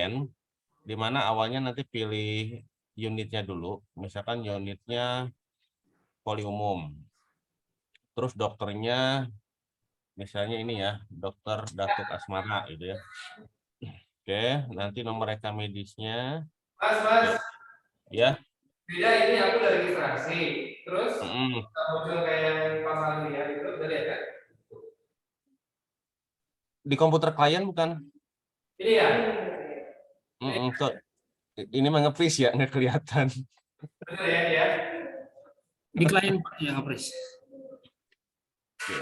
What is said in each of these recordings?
pasien, di mana awalnya nanti pilih unitnya dulu, misalkan unitnya poli umum. Terus dokternya misalnya ini ya, dokter Datuk Asmara gitu ya. Oke, nanti nomor rekam medisnya. Mas, Ya. beda ini aku udah registrasi. Terus Mm-mm. muncul kayak pasal ini ya, gitu, udah lihat kan? Di komputer klien bukan? Ini ya? Mm-mm. Tuh, ini mah nge-freeze ya, nggak kelihatan. Bener ya, ya? Di klien Pak ya, Kapres. Oke.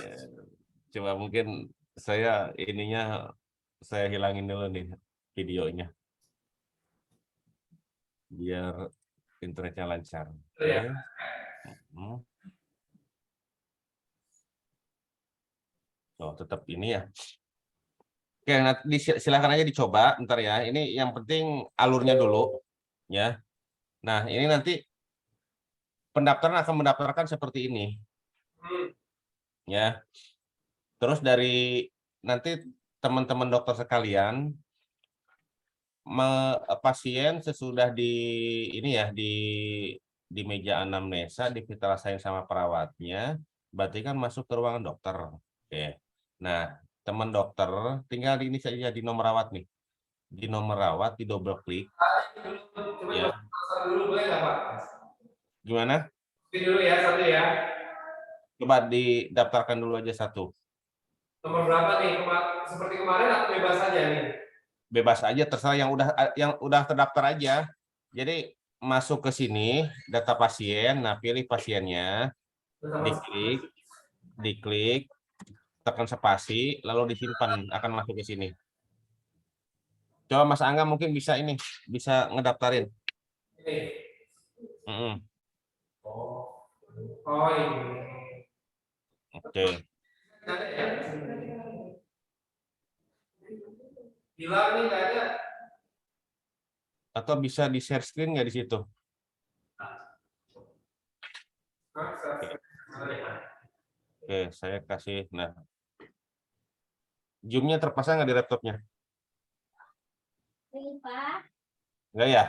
Coba mungkin saya saya hilangin dulu nih videonya biar internetnya lancar. Oke. Ya. Hmm. Oh, tetap ini ya. Oke, nanti silakan aja dicoba ntar ya. Ini yang penting alurnya dulu ya. Nah, ini nanti pendaftaran akan mendaftarkan seperti ini ya. Terus dari nanti teman-teman dokter sekalian, pasien sesudah di ini ya di meja anamnesa divitalisain sama perawatnya, berarti kan masuk ke ruangan dokter. Oke. Nah, teman dokter tinggal ini saja di nomor rawat nih. Di nomor rawat di double klik Coba ya. dulu boleh nggak Pak? Gimana? Ini dulu ya, satu ya. Coba didaftarkan dulu aja satu. Nomor berapa nih? Seperti kemarin atau bebas saja nih? Bebas aja terserah yang udah terdaftar aja. Jadi masuk ke sini data pasien, nah pilih pasiennya, diklik, tekan spasi, lalu disimpan akan masuk ke sini. Coba Mas Angga mungkin bisa bisa ngedaftarin. Ini. Mm-mm. Oh ini. Oke. Ada ya? Hilang nih nggak ada. Atau bisa di share screen nggak di situ? Oke, saya kasih. Nah, Zoom-nya terpasang nggak di laptopnya? Nggak ya?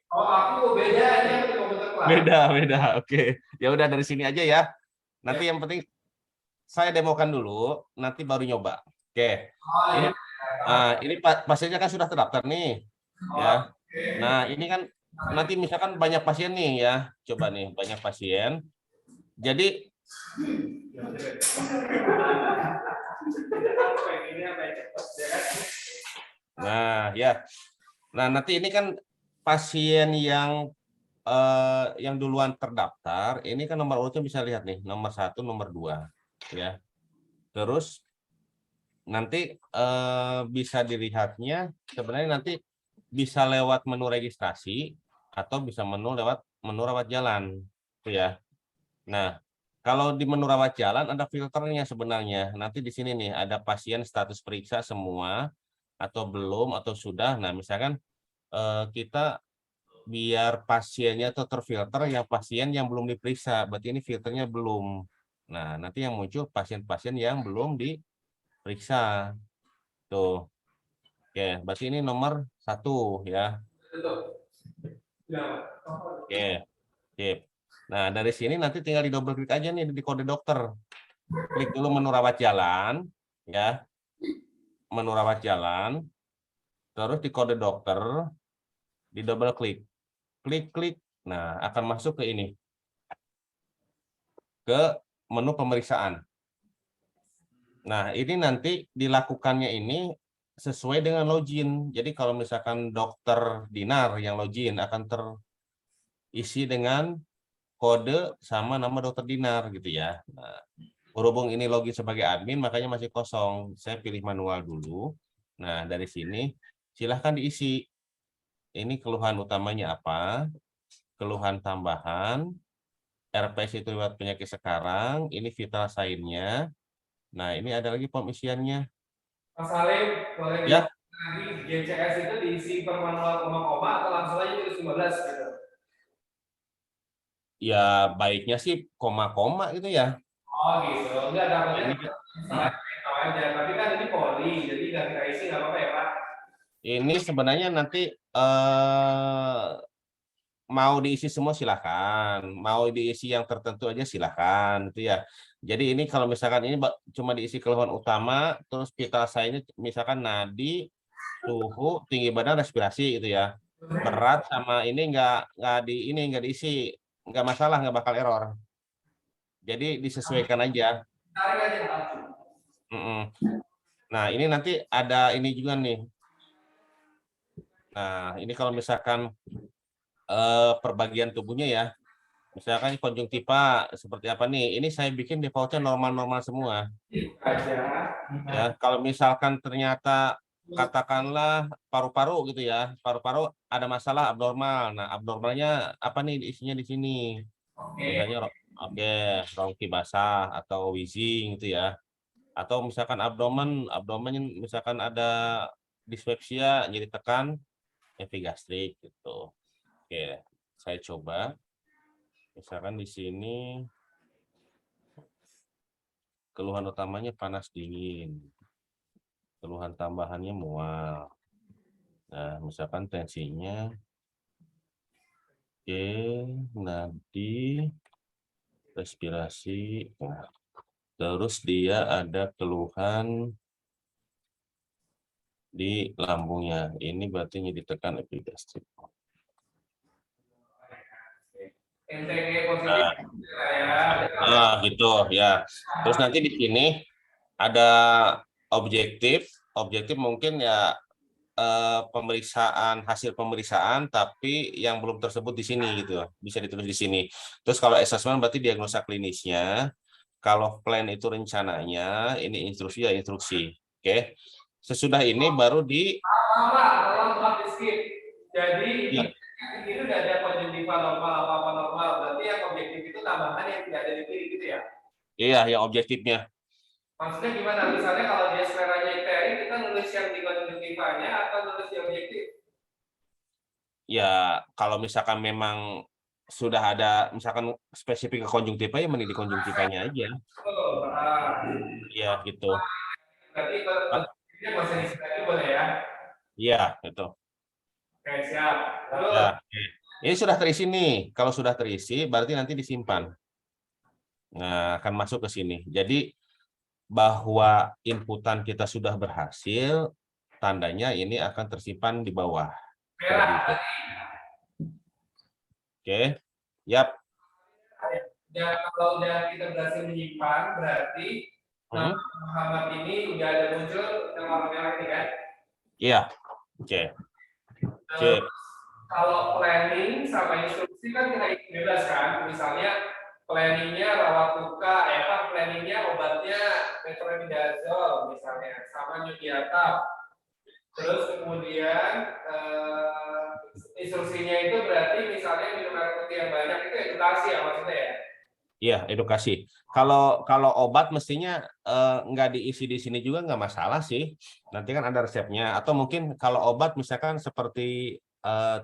Oh aku beda ini di komputer kelas. Beda. Oke. Ya udah dari sini aja ya. Nanti yang penting saya demokan dulu, nanti baru nyoba. Oke. Oh Ini iya. ini pasiennya kan sudah terdaftar nih. Ya. Nah, ini kan nanti misalkan banyak pasien nih ya. Coba nih, banyak pasien. Jadi nah, ya. Nah, nanti ini kan pasien yang duluan terdaftar, ini kan nomor urutnya bisa lihat nih, nomor 1, nomor 2 ya. Terus nanti bisa dilihatnya sebenarnya nanti bisa lewat menu registrasi atau bisa lewat menu rawat jalan itu ya. Nah, kalau di menu rawat jalan ada filternya sebenarnya. Nanti di sini nih ada pasien status periksa semua atau belum atau sudah. Nah, misalkan kita biar pasiennya tuh terfilter yang pasien yang belum diperiksa, berarti ini filternya belum. Nah, nanti yang muncul pasien-pasien yang belum diperiksa. Tuh. Oke, berarti ini nomor 1 ya. Oke, sip. Nah, dari sini nanti tinggal di double klik aja nih di kode dokter. Klik dulu menu rawat jalan, ya. Menu rawat jalan, terus di kode dokter, di double klik. Klik. Nah, akan masuk ke ini. Ke menu pemeriksaan. Nah, ini nanti dilakukannya ini sesuai dengan login. Jadi kalau misalkan dokter Dinar yang login akan terisi dengan kode sama nama dokter Dinar gitu ya. Nah, berhubung ini login sebagai admin makanya masih kosong. Saya pilih manual dulu. Nah, dari sini silahkan diisi. Ini keluhan utamanya apa? Keluhan tambahan. RPS itu lewat penyakit sekarang. Ini vital sign-nya. Nah, ini ada lagi form isiannya. Mas Salim, boleh Ya, lagi GCS itu diisi per manual koma-koma atau langsung aja tulis 15 gitu? ya baiknya sih koma-koma gitu ya. Oh gitu, enggak Nah, dapatnya ini salah tahu aja. Tapi kan ini poli, jadi nggak kita isi nggak apa-apa ya Pak? Ini sebenarnya nanti mau diisi semua silakan, mau diisi yang tertentu aja silakan, itu ya. Jadi ini kalau misalkan ini cuma diisi keluhan utama, terus kita ini misalkan nadi, suhu, tinggi badan, respirasi gitu ya. Berat sama ini nggak diisi, nggak masalah, nggak bakal error. Jadi disesuaikan aja. Tarik aja. Mm-mm. Nah ini nanti ada ini juga nih. Nah ini kalau misalkan perbagian tubuhnya ya. Misalkan konjungtiva seperti apa nih? Ini saya bikin defaultnya normal-normal semua. Aja. Ya, kalau misalkan ternyata katakanlah paru-paru gitu ya, paru-paru ada masalah abnormal. Nah, abnormalnya apa nih isinya di sini? Oke. Misalnya, oke, bronki basah atau wheezing gitu ya. Atau misalkan abdomen misalkan ada dispepsia, nyeri tekan, epigastrik gitu. Oke, saya coba. Misalkan di sini keluhan utamanya panas dingin. Keluhan tambahannya mual. Nah, misalkan tensinya oke, nadi, respirasi. Nah, terus dia ada keluhan di lambungnya. Ini berarti ditekan epigastrik. NTG positif Nah, ya. gitu ya. Terus nanti di sini ada objektif. Objektif mungkin ya pemeriksaan hasil pemeriksaan tapi yang belum tersebut di sini gitu bisa ditulis di sini. Terus kalau assessment berarti diagnosa klinisnya, kalau plan itu rencananya, ini instruksi ya instruksi. Oke. Sesudah ini baru di Tolong di skip. Jadi ya, ini udah ada konjungtiva normal apa normal. Berarti yang objektif itu tambahan yang tidak ada di kiri gitu ya. iya yang objektifnya. Maksudnya gimana? Misalnya kalau dia seleranya ITERI, kita nulis yang di konjungtivanya atau nulis di objektif? Ya kalau misalkan memang sudah ada misalkan spesifik ke konjungtiva ya mending di konjungtivanya aja. Oh, Iya gitu. berarti Ah, konjungtifnya nggak usah diisi lagi boleh ya? iya itu. Oke, siap. Lalu, Ya. Oke. Ini sudah terisi nih. Kalau sudah terisi berarti nanti disimpan. Nah, akan masuk ke sini. Jadi bahwa inputan kita sudah berhasil, tandanya ini akan tersimpan di bawah. Seperti itu. merah. Oke. Yap. Ya, kalau udah kita berhasil menyimpan, berarti nama Hmm? Muhammad ini udah ada muncul yang warna merah ini kan? Iya. Oke. Terus, Sip. kalau planning sama instruksi kan kita bebas kan? Misalnya planningnya rawat luka, planningnya obatnya metronidazole misalnya, sama nyudiatap. Terus kemudian instruksinya itu berarti misalnya minum air putih yang banyak itu edukasi ya maksudnya ya? Iya, edukasi. Kalau obat mestinya nggak diisi di sini juga nggak masalah sih. Nanti kan ada resepnya. Atau mungkin kalau obat misalkan seperti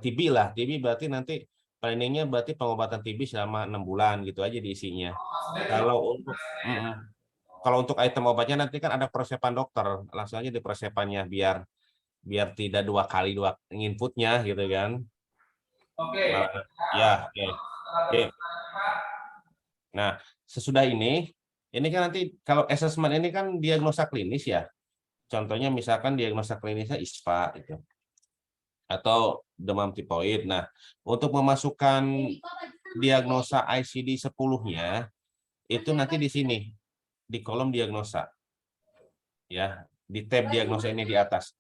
TB lah. TB berarti nanti planningnya berarti pengobatan TB selama 6 bulan gitu aja diisinya. Maksudnya cuma Kalau untuk kalau untuk item obatnya nanti kan ada peresepan dokter, langsung aja di peresepannya biar biar tidak dua inputnya gitu kan. oke. Malah ya, oke. Oke. Nah, sesudah ini kan nanti kalau assessment ini kan diagnosa klinis ya. Contohnya misalkan diagnosa klinisnya ISPA itu atau demam tipoid. Nah, untuk memasukkan diagnosa ICD 10-nya itu nanti di sini di kolom diagnosa ya, di tab diagnosa ini di atas.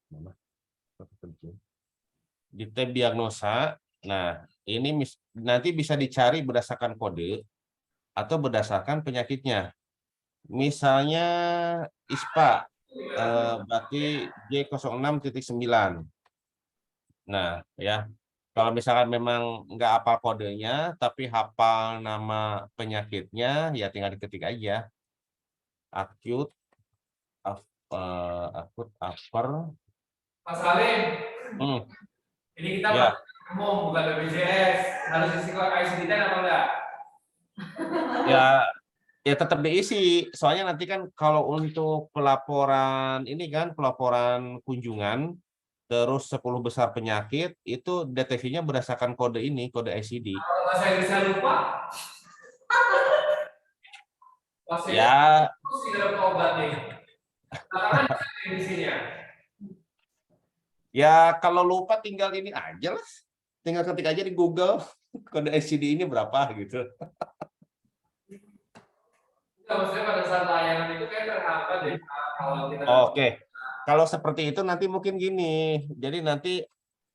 Di tab diagnosa. Nah, ini nanti bisa dicari berdasarkan kode atau berdasarkan penyakitnya. Misalnya ISPA berarti J06.9. Nah, ya. Kalau misalkan memang nggak hafal kodenya, tapi hafal nama penyakitnya, ya tinggal diketik aja. Acute, acute upper. Mas Salim, Hmm, ini kita ya, umum bukan BPJS. Harus isi kode ICD-10 apa enggak? ya, ya tetap diisi. Soalnya nanti kan kalau untuk pelaporan ini kan pelaporan kunjungan, terus 10 besar penyakit, itu deteksinya berdasarkan kode ini, kode ICD. Kalau bahasa Inggrisnya lupa, bahasa Inggris Ya, terus tidak obat nih. Katakan definisinya. ya kalau lupa tinggal ini aja lah. Tinggal ketik aja di Google kode ICD ini berapa gitu. Nggak, maksudnya pada saat layanan itu kan terhambat deh kalau kita. Oke. Kalau seperti itu nanti mungkin gini. Jadi nanti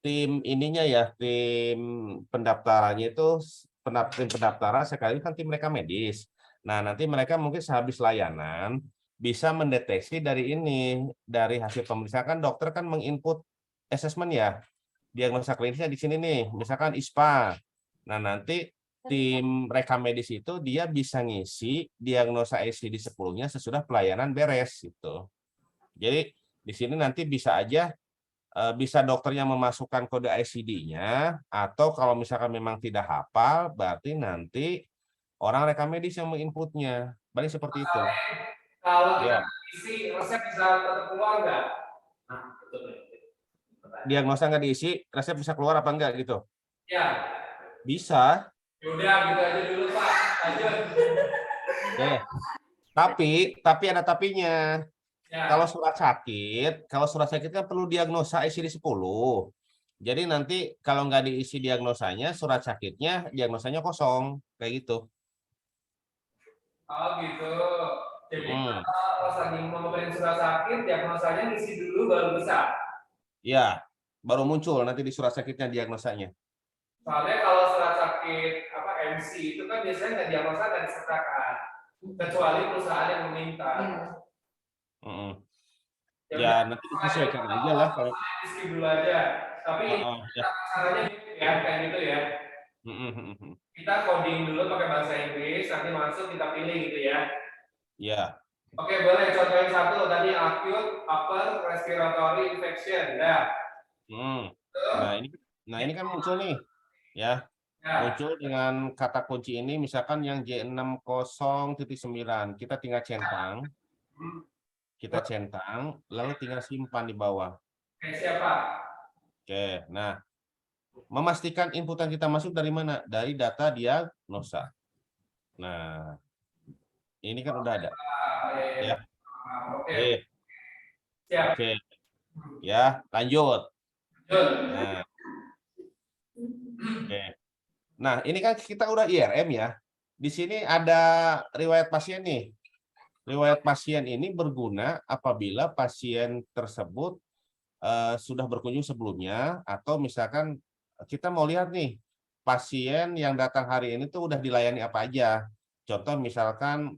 tim ininya ya, tim pendaftarannya itu tim pendaftaran sekali kan tim mereka medis. Nah, nanti mereka mungkin sehabis layanan bisa mendeteksi dari ini, dari hasil pemeriksaan kan dokter kan menginput assessment ya. Diagnosa klinisnya di sini nih, misalkan ISPA. Nah, nanti tim rekam medis itu dia bisa ngisi diagnosa ICD 10-nya sesudah pelayanan beres gitu. Jadi di sini nanti bisa aja bisa dokternya memasukkan kode ICD-nya atau kalau misalkan memang tidak hafal berarti nanti orang rekam medis yang menginputnya. Paling seperti itu. Kalau kita Ya, isi resep bisa tetap keluar nggak? Nah, betul. diagnosa nggak diisi, resep bisa keluar apa enggak gitu? Ya, Bisa. yaudah gitu aja dulu Pak. Lanjut. Oke. Tapi ada tapinya. Ya. Kalau surat sakit kan perlu diagnosa ICD 10. Jadi nanti kalau nggak diisi diagnosanya, surat sakitnya diagnosanya kosong, kayak gitu. Oh gitu. Jadi Hmm. kalau pas lagi memberikan surat sakit, diagnosanya ngisi dulu baru bisa. Ya, baru muncul nanti di surat sakitnya diagnosanya. Soalnya kalau surat sakit apa MC itu kan biasanya nggak diagnosa dan disertakan, kecuali perusahaan yang meminta. Mm-mm. Ya Ya udah, nanti disesuaikan aja lah kalau. ngisi dulu aja. Tapi Ya. caranya gitu ya, kayak gitu ya. Mm-mm. Kita coding dulu pakai bahasa Inggris, nanti masuk kita pilih gitu ya. Ya. Oke, boleh contohin satu tadi acute upper respiratory infection. Ya. Mm. Nah ini, ini kan muncul nih, ya. Ya. Muncul dengan kata kunci ini, misalkan yang J60.9, kita tinggal centang, lalu tinggal simpan di bawah. Oke, siapa? Oke, nah memastikan inputan kita masuk dari mana? Dari data diagnosa. Nah, ini kan udah ada, ya. Oke, Oke, siap. oke, ya, lanjut. Lanjut. Nah, oke. Nah, ini kan kita udah IRM ya. Di sini ada riwayat pasien nih. Riwayat pasien ini berguna apabila pasien tersebut sudah berkunjung sebelumnya atau misalkan kita mau lihat nih pasien yang datang hari ini tuh udah dilayani apa aja. Contoh misalkan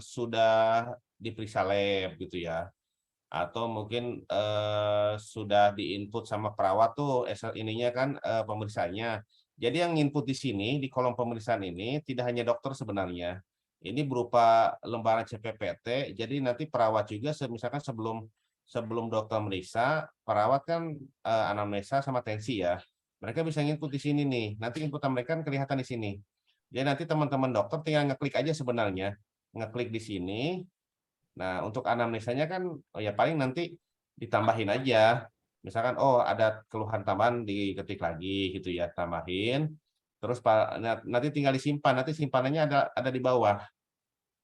sudah diperiksa lab gitu ya. Atau mungkin sudah diinput sama perawat tuh ininya kan pemeriksaannya. Jadi yang input di sini di kolom pemeriksaan ini tidak hanya dokter sebenarnya. Ini berupa lembaran CPPT. Jadi nanti perawat juga misalkan sebelum dokter meriksa, perawat kan anamnesa sama tensi ya. Mereka bisa input di sini nih. Nanti inputan mereka kan kelihatan di sini. Jadi nanti teman-teman dokter tinggal ngeklik aja sebenarnya. Ngeklik di sini. Nah, untuk anamnesanya kan ya paling nanti ditambahin aja. Misalkan oh ada keluhan tambahan diketik lagi gitu ya, tambahin. Terus nanti tinggal disimpan. Nanti simpanannya ada di bawah.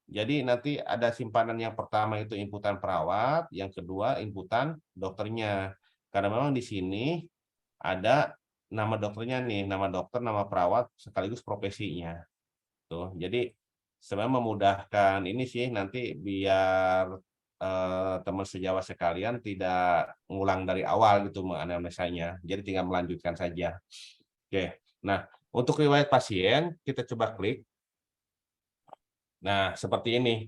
Jadi nanti ada simpanan yang pertama itu inputan perawat, yang kedua inputan dokternya. Karena memang di sini ada nama dokternya nih, nama dokter, nama perawat sekaligus profesinya. Tuh. Jadi sebenarnya memudahkan ini sih nanti biar teman sejawat sekalian tidak ngulang dari awal gitu menganalisanya. Jadi tinggal melanjutkan saja. Oke. Nah, untuk riwayat pasien kita coba klik. Nah, seperti ini.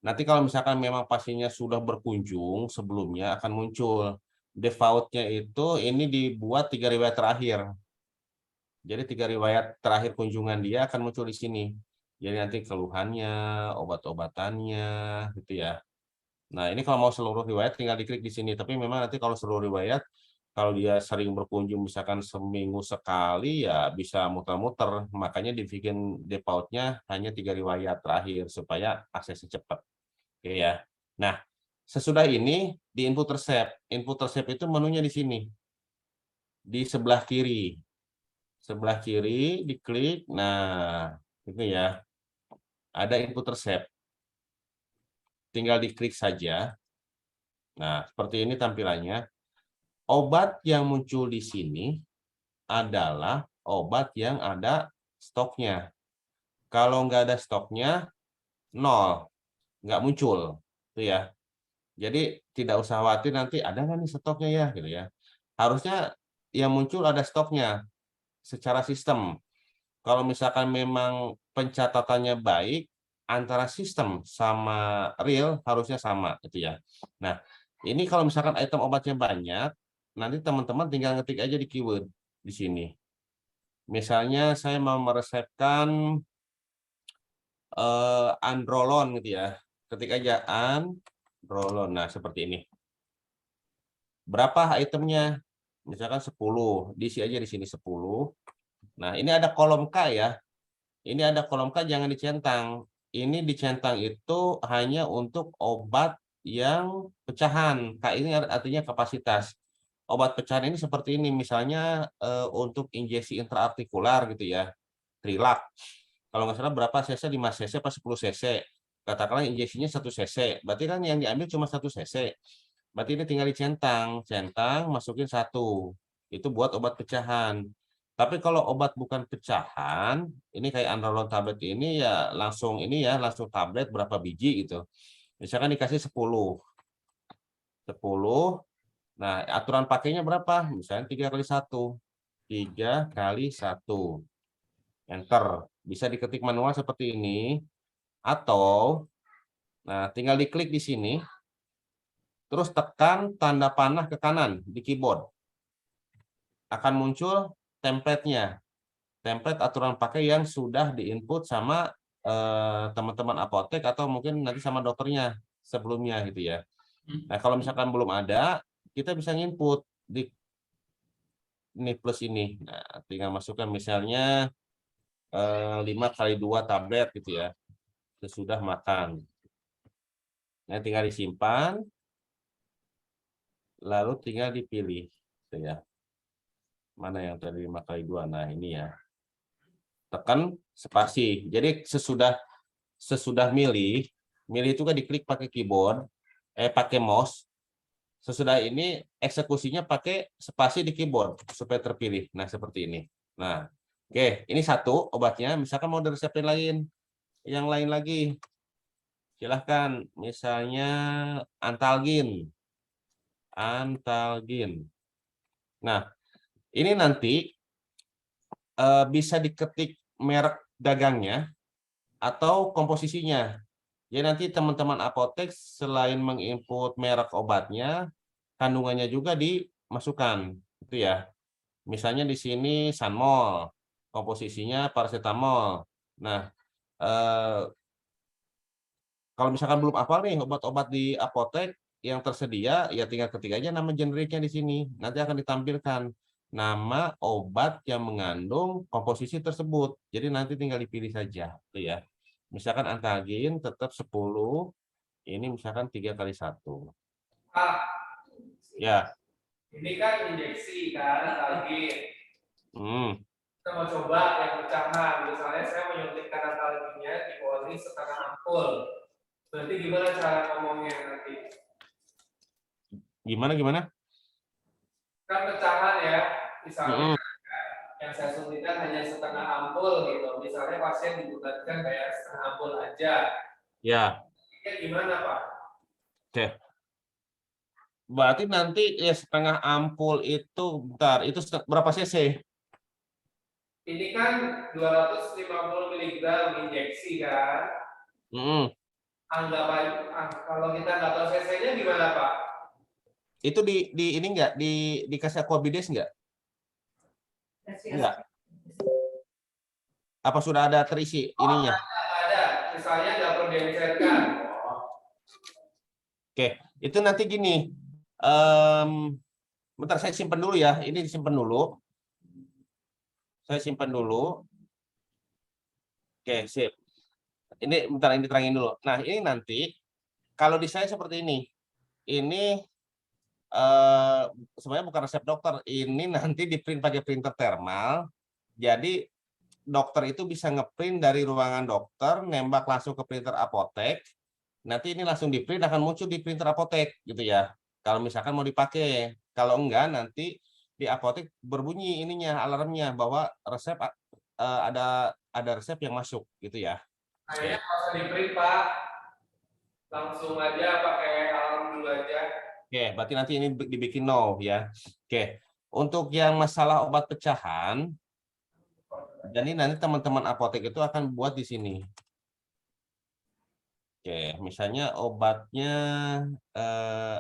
Nanti kalau misalkan memang pasiennya sudah berkunjung sebelumnya akan muncul default-nya itu ini dibuat 3 riwayat terakhir. Jadi 3 riwayat terakhir kunjungan dia akan muncul di sini. Jadi nanti keluhannya, obat-obatannya, gitu ya. Nah, ini kalau mau seluruh riwayat tinggal diklik di sini. Tapi memang nanti kalau seluruh riwayat, kalau dia sering berkunjung misalkan seminggu sekali, ya bisa muter-muter. Makanya dibikin default-nya hanya 3 riwayat terakhir supaya aksesnya cepat. Oke ya. Nah, Sesudah ini di input resep. Input resep itu menunya di sini. Di sebelah kiri. Sebelah kiri diklik. Nah, itu ya. Ada input resep. Tinggal diklik saja. Nah, seperti ini tampilannya. Obat yang muncul di sini adalah obat yang ada stoknya. Kalau nggak ada stoknya, 0. Nggak muncul. Itu ya. Jadi tidak usah khawatir nanti ada nggak nih stoknya ya, gitu ya. Harusnya yang muncul ada stoknya secara sistem. Kalau misalkan memang pencatatannya baik, antara sistem sama real harusnya sama, gitu ya. Nah, ini kalau misalkan item obatnya banyak, nanti teman-teman tinggal ngetik aja di keyword di sini. Misalnya saya mau meresepkan androlon gitu ya. Ketik aja androlon. Nah, seperti ini. Berapa itemnya? Misalkan 10, diisi aja di sini 10. Nah, ini ada kolom K ya. Ini ada kolom K, jangan dicentang. Ini dicentang itu hanya untuk obat yang pecahan. K ini artinya kapasitas. Obat pecahan ini seperti ini, misalnya untuk injeksi intraartikular gitu ya. Trilak. Kalau nggak salah berapa cc, 5 cc apa 10 cc. Katakanlah injeksinya 1 cc. Berarti kan yang diambil cuma 1 cc. Berarti ini tinggal dicentang, masukin 1. Itu buat obat pecahan. Tapi kalau obat bukan pecahan, ini kayak androlon tablet ini ya langsung ini ya, langsung tablet berapa biji gitu. Misalkan dikasih 10. 10. Nah, aturan pakainya berapa? Misalnya 3 kali 1. 3 kali 1. Enter. Bisa diketik manual seperti ini. Atau, nah tinggal diklik di sini. Terus tekan tanda panah ke kanan di keyboard. Akan muncul template-nya. Template aturan pakai yang sudah diinput sama teman-teman apotek atau mungkin nanti sama dokternya sebelumnya gitu ya. Nah, kalau misalkan belum ada, kita bisa nginput di ini plus ini. Nah, tinggal masukkan misalnya 5 kali 2 tablet gitu ya. Sesudah makan. Nah, tinggal disimpan. Lalu tinggal dipilih gitu ya. Mana yang tadi 5 kali 2? Nah, ini ya. Tekan spasi. Jadi sesudah milih itu kan diklik pakai keyboard, pakai mouse. Sesudah ini eksekusinya pakai spasi di keyboard supaya terpilih. Nah, seperti ini. Nah, oke, ini satu obatnya. Misalkan mau diresepin lain, yang lain lagi. Silahkan, misalnya antalgin. Antalgin. Nah, ini nanti bisa diketik merek dagangnya atau komposisinya. Jadi nanti teman-teman apotek selain menginput merek obatnya, kandungannya juga dimasukkan, itu ya. Misalnya di sini Sanmol, komposisinya paracetamol. Nah, kalau misalkan belum hafal nih obat-obat di apotek yang tersedia, ya tinggal ketik aja nama generiknya di sini. Nanti akan ditampilkan nama obat yang mengandung komposisi tersebut. Jadi nanti tinggal dipilih saja, tuh ya. Misalkan antalgin tetap 10, ini misalkan 3 kali 1. Ah, Ya. ini kan injeksi kan, lagi. Hmm. Kita mau coba yang pecahan. Misalnya saya menyuntikkan antalginnya di poli setengah ampul. Berarti gimana cara ngomongnya nanti? Gimana? Kan pecahan ya, misalnya Hmm. yang saya suntikan hanya setengah ampul gitu. Misalnya pasien dibutuhkan kayak setengah ampul aja. Ya. Ini gimana Pak? Oke. Berarti nanti ya setengah ampul itu, bentar, itu berapa cc? Ini kan 250 mg injeksi kan. Hmm. Anggap aja, kalau kita nggak tahu cc-nya gimana Pak? Itu di ini enggak dikasih aquabides enggak? Enggak. Apa sudah ada terisi ininya? Ada, misalnya nggak perlu diencerkan. Oke, itu nanti gini. Bentar saya simpan dulu ya. Ini disimpan dulu. Saya simpan dulu. Oke, sip. Ini bentar ini terangin dulu. Nah, ini nanti kalau di saya seperti ini. ini sebenarnya bukan resep dokter, ini nanti di print pakai printer thermal. Jadi dokter itu bisa ngeprint dari ruangan dokter, nembak langsung ke printer apotek. Nanti ini langsung di print akan muncul di printer apotek gitu ya. Kalau misalkan mau dipakai, kalau enggak nanti di apotek berbunyi ininya alarmnya bahwa resep ada resep yang masuk gitu ya. Kayaknya nggak usah di print Pak, langsung aja pakai alarm dulu aja. Oke, berarti nanti ini dibikin no ya. Oke, untuk yang masalah obat pecahan, jadi nanti teman-teman apotek itu akan buat di sini. Oke, misalnya obatnya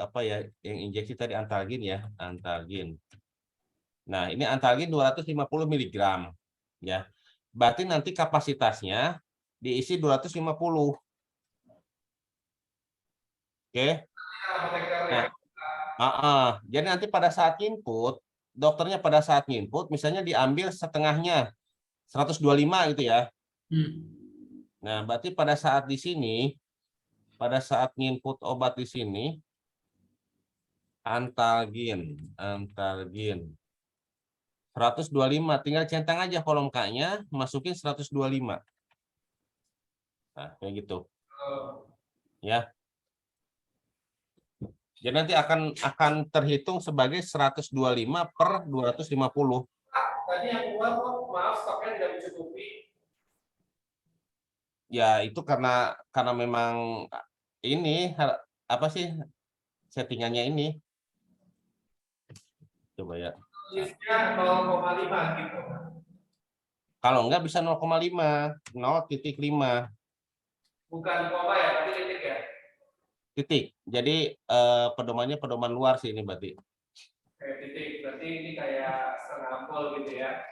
apa ya, yang injeksi tadi antalgin ya, antalgin. Nah, ini antalgin 250 mg ya. Berarti nanti kapasitasnya diisi 250. Oke. Nah, jadi nanti pada saat input, dokternya pada saat input misalnya diambil setengahnya 125 gitu ya. Nah, berarti pada saat di sini, pada saat input obat di sini, antalgin 125, tinggal centang aja kolom K-nya, masukin 125. Nah, kayak gitu. Ya. Jadi nanti akan terhitung sebagai 125 per 250. Tadi yang keluar kok, maaf stoknya tidak mencukupi. Ya, itu karena memang ini apa sih settingannya ini. Coba ya. Listnya 0,5 gitu. Kalau enggak bisa 0,5, 0,5. Bukan koma ya, tapi titik ya. Titik. Jadi pedomannya pedoman luar sih ini berarti. Kayak titik, berarti ini kayak setengah ampul gitu ya.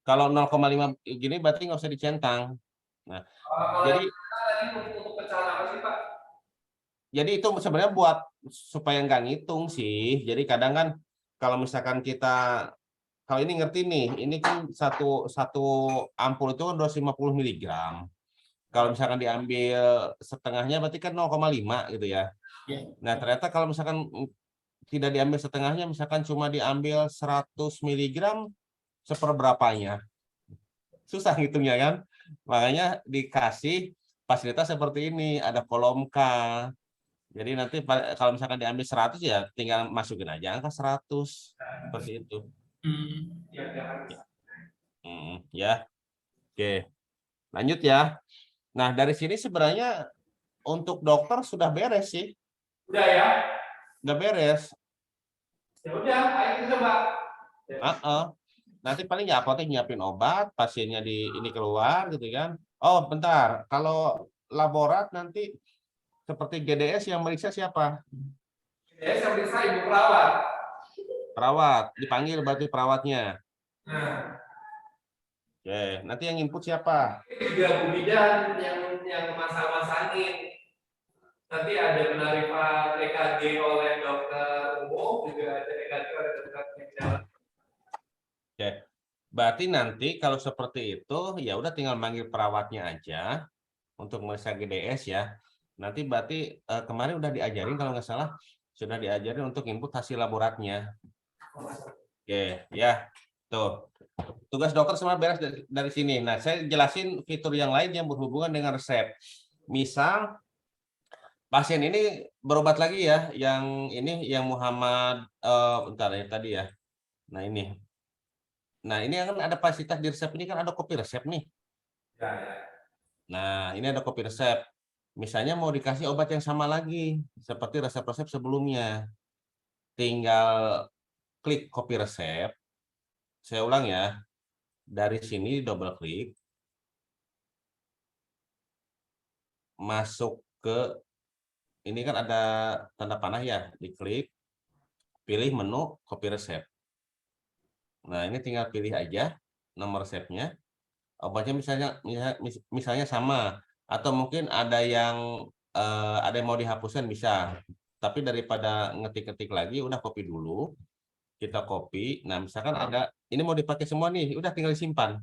Kalau 0,5 gini berarti nggak usah dicentang. Nah, Kalau jadi tadi untuk pecahan apa sih Pak? jadi itu sebenarnya buat supaya nggak ngitung sih. Jadi kadang kan kalau misalkan kita kalau ini ngerti nih, ini kan satu ampul itu kan 250 mg. Kalau misalkan diambil setengahnya berarti kan 0,5 gitu ya. Nah, ternyata kalau misalkan tidak diambil setengahnya, misalkan cuma diambil 100 mg seperberapanya. Susah ngitungnya kan. Makanya dikasih fasilitas seperti ini, ada kolom K. Jadi nanti kalau misalkan diambil 100 ya tinggal masukin aja angka 100. Seperti itu. Ya. Oke. Lanjut ya. Nah, dari sini sebenarnya untuk dokter sudah beres sih. Udah ya? Udah beres. Ya udah, ayo kita coba. Nanti paling ya apotek nyiapin obat, pasiennya di ini keluar gitu kan. Oh, bentar. Kalau laborat nanti seperti GDS yang meriksa siapa? GDS yang periksa ibu perawat. Perawat. Dipanggil berarti perawatnya. Nah. Oke, nanti yang input siapa? Juga Bu Bidan yang masang-masangin. Nanti ada penarikan EKG oleh dokter umum, juga ada EKG oleh dokter spesialis. Oke. Berarti nanti kalau seperti itu ya udah tinggal manggil perawatnya aja untuk meriksa GDS ya. Nanti berarti kemarin udah diajarin kalau nggak salah sudah diajarin untuk input hasil laboratnya. Oke, ya. Tuh. Tugas dokter semua beres dari sini. Nah, saya jelasin fitur yang lain yang berhubungan dengan resep. Misal pasien ini berobat lagi ya, yang ini yang Muhammad bentar ya tadi ya. Nah, ini. Nah, ini kan ada fasilitas di resep ini kan ada kopi resep nih. Ya, ya. Nah, ini ada kopi resep. Misalnya mau dikasih obat yang sama lagi, seperti resep-resep sebelumnya. Tinggal klik kopi resep. Saya ulang ya. Dari sini double klik. Masuk ke, ini kan ada tanda panah ya. Diklik. Pilih menu kopi resep. Nah, ini tinggal pilih aja nomor resepnya. Obatnya misalnya sama. Atau mungkin ada yang mau dihapuskan bisa. Tapi daripada ngetik-ngetik lagi, udah copy dulu. Kita copy. Nah, misalkan ada, ini mau dipakai semua nih, udah tinggal disimpan.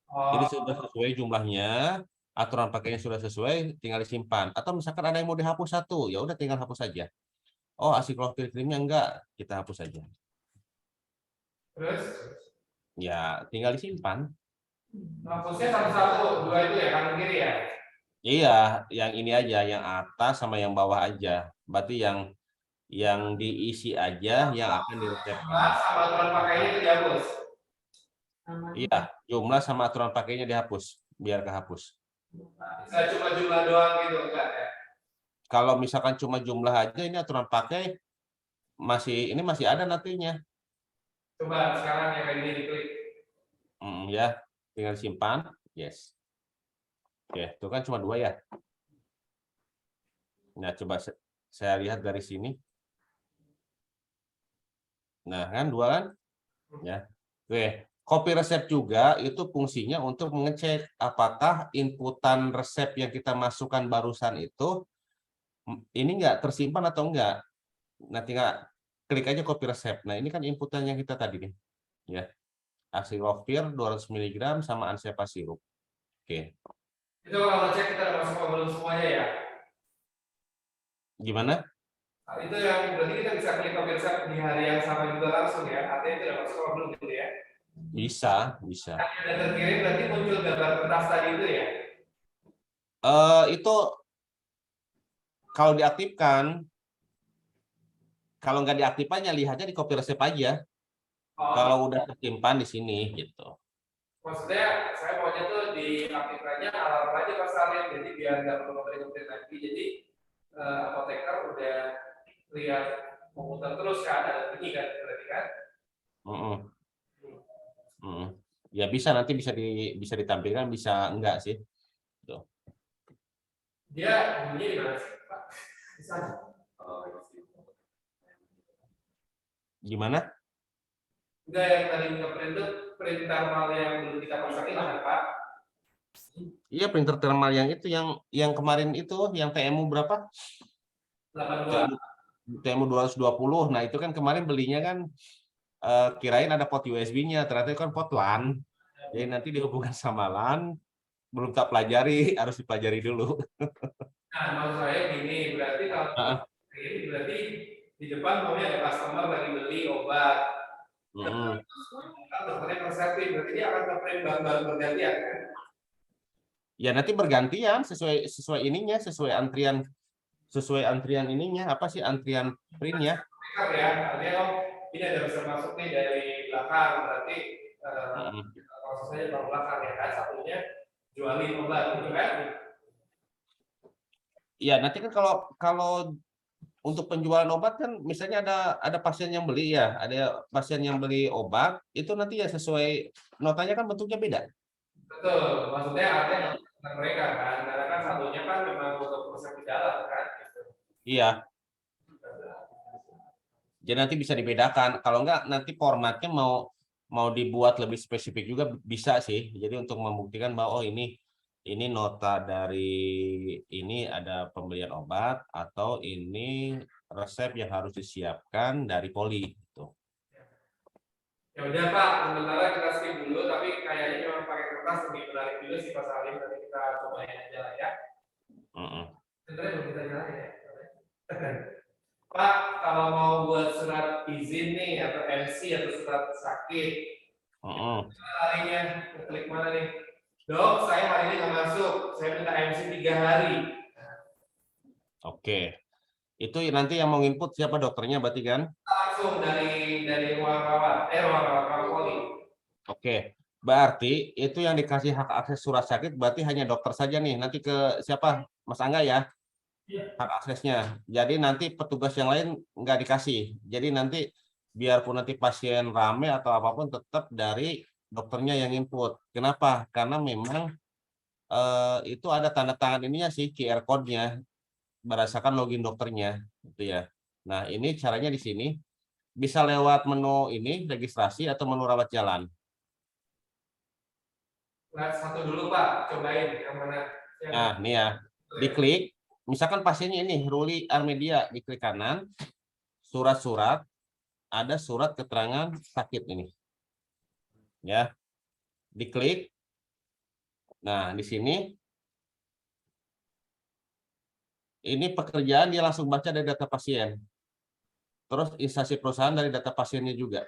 Jadi sudah sesuai jumlahnya. aturan pakainya sudah sesuai, tinggal disimpan. Atau misalkan ada yang mau dihapus satu, ya udah tinggal hapus saja. Oh, acyclovir-nya enggak, kita hapus saja. Terus Ya, tinggal disimpan. hapusnya satu-satu, dua itu ya, kanan kiri ya. Iya, yang ini aja, yang atas sama yang bawah aja. Berarti yang diisi aja yang akan diresepkan. Sama aturan pakainya itu dihapus. Iya, jumlah sama aturan pakainya dihapus, biar kehapus. Bisa cuma jumlah doang gitu, enggak ya? Kalau misalkan cuma jumlah aja, ini aturan pakai ini masih ada nantinya. Coba sekarang yang kayak gini diklik. Ya, tinggal simpan. Yes. Oke, itu kan cuma 2 ya. Nah, coba saya lihat dari sini. Nah, kan 2 kan? Ya. Oke, copy resep juga itu fungsinya untuk mengecek apakah inputan resep yang kita masukkan barusan itu ini enggak tersimpan atau enggak. Nah, tinggal klik aja copy resep. Nah, ini kan inputan yang kita tadi nih. Ya. Acyclovir 200 mg sama Ansepa sirup. Oke. Itu kalau ngecek kita udah masuk belum semuanya ya. Gimana? Nah, itu yang berarti kita bisa klik copy resep di hari yang sama juga langsung ya. Artinya itu udah masuk belum gitu ya. Bisa. Yang udah terkirim berarti muncul gambar kertas tadi itu ya. Itu kalau diaktifkan, kalau nggak diaktifkannya lihatnya di copy resep aja. Oh, Kalau udah tersimpan di sini gitu. maksudnya saya maunya tuh diaktifkannya alarm aja pas salin, jadi biar nggak perlu ngetik lagi. Jadi apoteker udah lihat memutar terus kan, ada bunyi kan berarti kan. Ya bisa, nanti bisa ditampilkan, bisa enggak sih. Tuh. Dia bunyi di mana sih, Pak? Di sana. Oh, Gimana? enggak, yang tadi ngeprint itu print thermal yang dulu kita pasakin kan, Pak? Iya, printer thermal yang itu yang kemarin itu yang TMU berapa? 82. TMU 220. Nah, itu kan kemarin belinya kan kirain ada port USB-nya, ternyata itu kan port LAN. Jadi nanti dihubungkan sama LAN, belum tak pelajari, harus dipelajari dulu. Nah, maksud saya gini, berarti kalau ini berarti di depan maunya ada customer lagi beli obat. Kan dokternya konseptif, berarti dia akan nge-print bahan-bahan bergantian kan? Ya nanti bergantian sesuai ininya, sesuai antrian ininya, apa sih antrian printnya? Ya, artinya ini ada bisa masuk nih dari belakang, berarti prosesnya dari belakang ya kan, satunya jualin obat gitu kan? Ya nanti kan kalau untuk penjualan obat kan misalnya ada pasien yang beli ya, ada pasien yang beli obat, itu nanti ya sesuai notanya kan bentuknya beda. Betul, maksudnya artinya mereka kan, karena kan satunya kan memang untuk proses di dalam kan. Gitu. Iya. Jadi nanti bisa dibedakan. Kalau enggak nanti formatnya mau dibuat lebih spesifik juga bisa sih. Jadi untuk membuktikan bahwa oh ini nota dari ini ada pembelian obat atau ini resep yang harus disiapkan dari poli gitu. Ya udah Pak, sementara kita skip dulu, tapi kayaknya memang pakai kertas lebih menarik juga sih Pak Salim, nanti kita cobain aja lah ya. Sebenarnya belum kita jalan ya. Pak, kalau mau buat surat izin nih atau MC atau surat sakit, harinya klik mana nih? Dok, saya hari ini nggak masuk, saya minta MC 3 hari. Oke, itu nanti yang mau input siapa dokternya berarti kan? Langsung dari ruang rawat poli. Oke, berarti itu yang dikasih hak akses surat sakit berarti hanya dokter saja nih. Nanti ke siapa? Mas Angga ya? Hak aksesnya. Jadi nanti petugas yang lain nggak dikasih. Jadi nanti biarpun nanti pasien rame atau apapun tetap dari dokternya yang input. Kenapa? Karena memang itu ada tanda tangan ininya sih, QR code-nya berdasarkan login dokternya gitu ya. Nah, ini caranya di sini bisa lewat menu ini registrasi atau menu rawat jalan. Nah, satu dulu Pak, cobain yang mana. Nah, ini ya. Diklik, misalkan pasiennya ini Ruli Armedia, diklik kanan, surat-surat, ada surat keterangan sakit ini. Ya. Diklik. Nah, di sini ini pekerjaan dia langsung baca dari data pasien. Terus instansi perusahaan dari data pasiennya juga.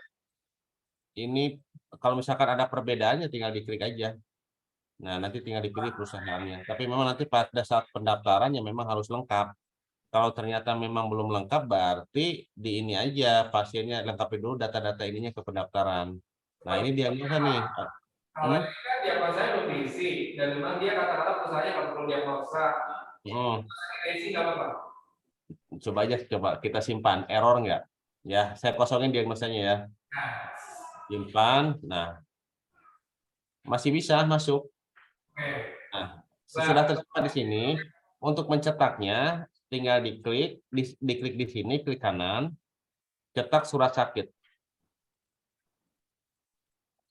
Ini kalau misalkan ada perbedaannya tinggal diklik aja. Nah, nanti tinggal dipilih perusahaannya. Tapi memang nanti pada saat pendaftarannya memang harus lengkap. Kalau ternyata memang belum lengkap, berarti di ini aja pasiennya lengkapi dulu data-data ininya ke pendaftaran. Nah, ini diagnosa nih. Kalau ini kan diagnosanya belum diisi dan memang dia kata-kata perusahaannya nggak perlu diagnosa. Kita isi nggak apa-apa. Coba aja, coba kita simpan. Error nggak? Ya, saya kosongin diagnosanya ya. Simpan. Nah, masih bisa masuk. Nah, sesudah tersimpan di sini, untuk mencetaknya tinggal diklik di sini, klik kanan, cetak surat sakit.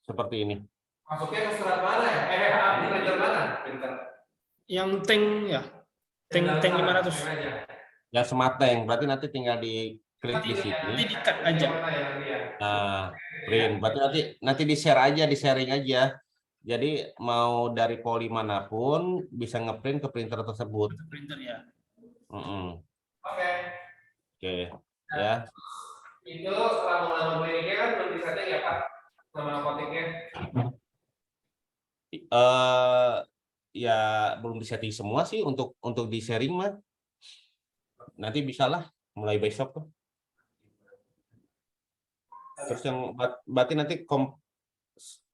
Seperti ini. Masuknya ke surat mana ya? Ini ledger mana? Pinter. Yang tank ya. Tank 500. Yang semateng, berarti nanti tinggal diklik di sini. Nanti di-cut aja. Nah, print. Berarti nanti di-share aja, di-sharing aja. Jadi mau dari poli manapun bisa ngeprint ke printer tersebut. Printer ya. Oke. Oke, ya. Itu lambang-lambang kliniknya kan belum disetting ya Pak? Nama apoteknya? Ya belum disetting semua sih untuk di sharing mah. Nanti bisalah mulai besok tuh. Terus yang berarti nanti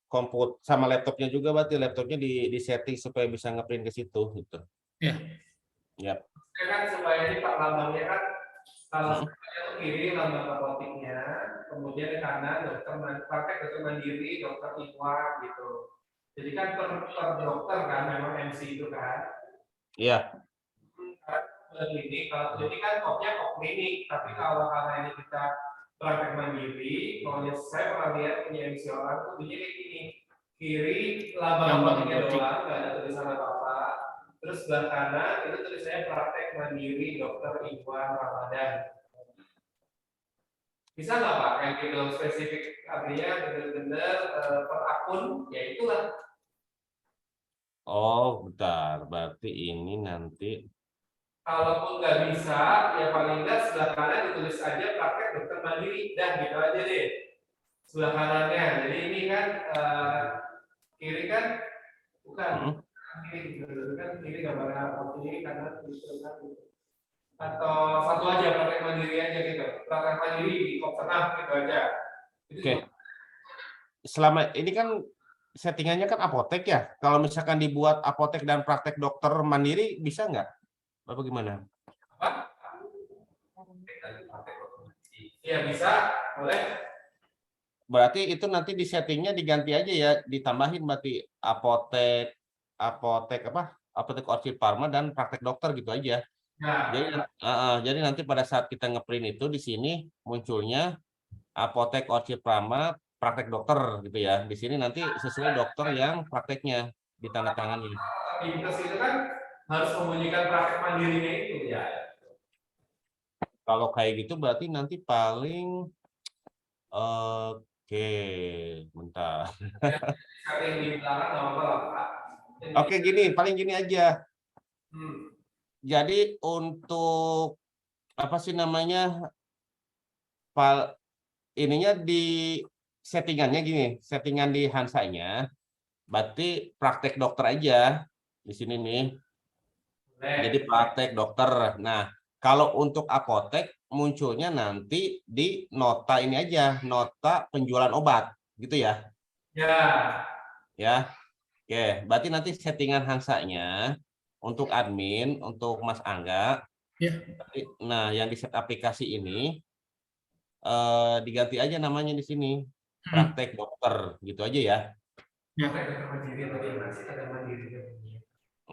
komput sama laptopnya juga, berarti laptopnya di setting supaya bisa ngeprint ke situ gitu. Iya. Yap. Kan supaya ini Pak lambangnya kan kalau kiri lambang apoteknya, kemudian di kanan praktek dokter mandiri, dokter Iwan gitu. Jadi kan per dokter kan memang MC itu kan. Iya. Klinik, kalau klinik kan kopnya kop klinik, tapi kalau karena ini kita praktek mandiri, kalau saya pernah lihat punya MC orang tuh bunyinya kayak gini, kiri lambang apoteknya doang, nggak ada tulisan apa-apa. Terus sebelah kanan itu tulisannya praktek mandiri dokter Iwan Ramadan. Bisa nggak Pak kayak gitu spesifik, artinya benar-benar per akun, ya itulah. Oh, bentar. Berarti ini nanti. Kalaupun nggak bisa, ya paling nggak sebelah kanan ditulis aja praktek dokter mandiri, dan gitu aja deh. Sebelah kanannya, jadi ini kan kiri kan, bukan kiri kan kiri gambar kiri kanan atau satu aja praktek mandiri aja gitu, praktek mandiri di kop tengah gitu aja. Oke. Selama ini kan settingannya kan apotek ya. Kalau misalkan dibuat apotek dan praktek dokter mandiri bisa nggak? Apa gimana? Apa? Iya bisa, boleh. Berarti itu nanti di settingnya diganti aja ya, ditambahin berarti apotek apa? Apotek Orchid Pharma dan praktek dokter gitu aja. Nah. Jadi nanti pada saat kita ngeprint itu di sini munculnya apotek Orchid Pharma praktek dokter gitu ya. Di sini nanti sesuai dokter yang prakteknya ditandatangani. Pintes itu kan harus membunyikan praktek mandirinya itu ya. Kalau kayak gitu berarti nanti paling oke, bentar. Oke, paling gini aja. Jadi untuk apa sih namanya? Ininya di settingannya gini, settingan di Hansanya, berarti praktek dokter aja di sini nih. Jadi praktek dokter. Nah, kalau untuk apotek munculnya nanti di nota ini aja, nota penjualan obat, gitu ya? Ya. Ya. Oke, berarti nanti settingan Hansanya untuk admin, untuk Mas Angga. Ya. Nah, yang di set aplikasi ini diganti aja namanya di sini, praktek dokter, gitu aja ya. Ya.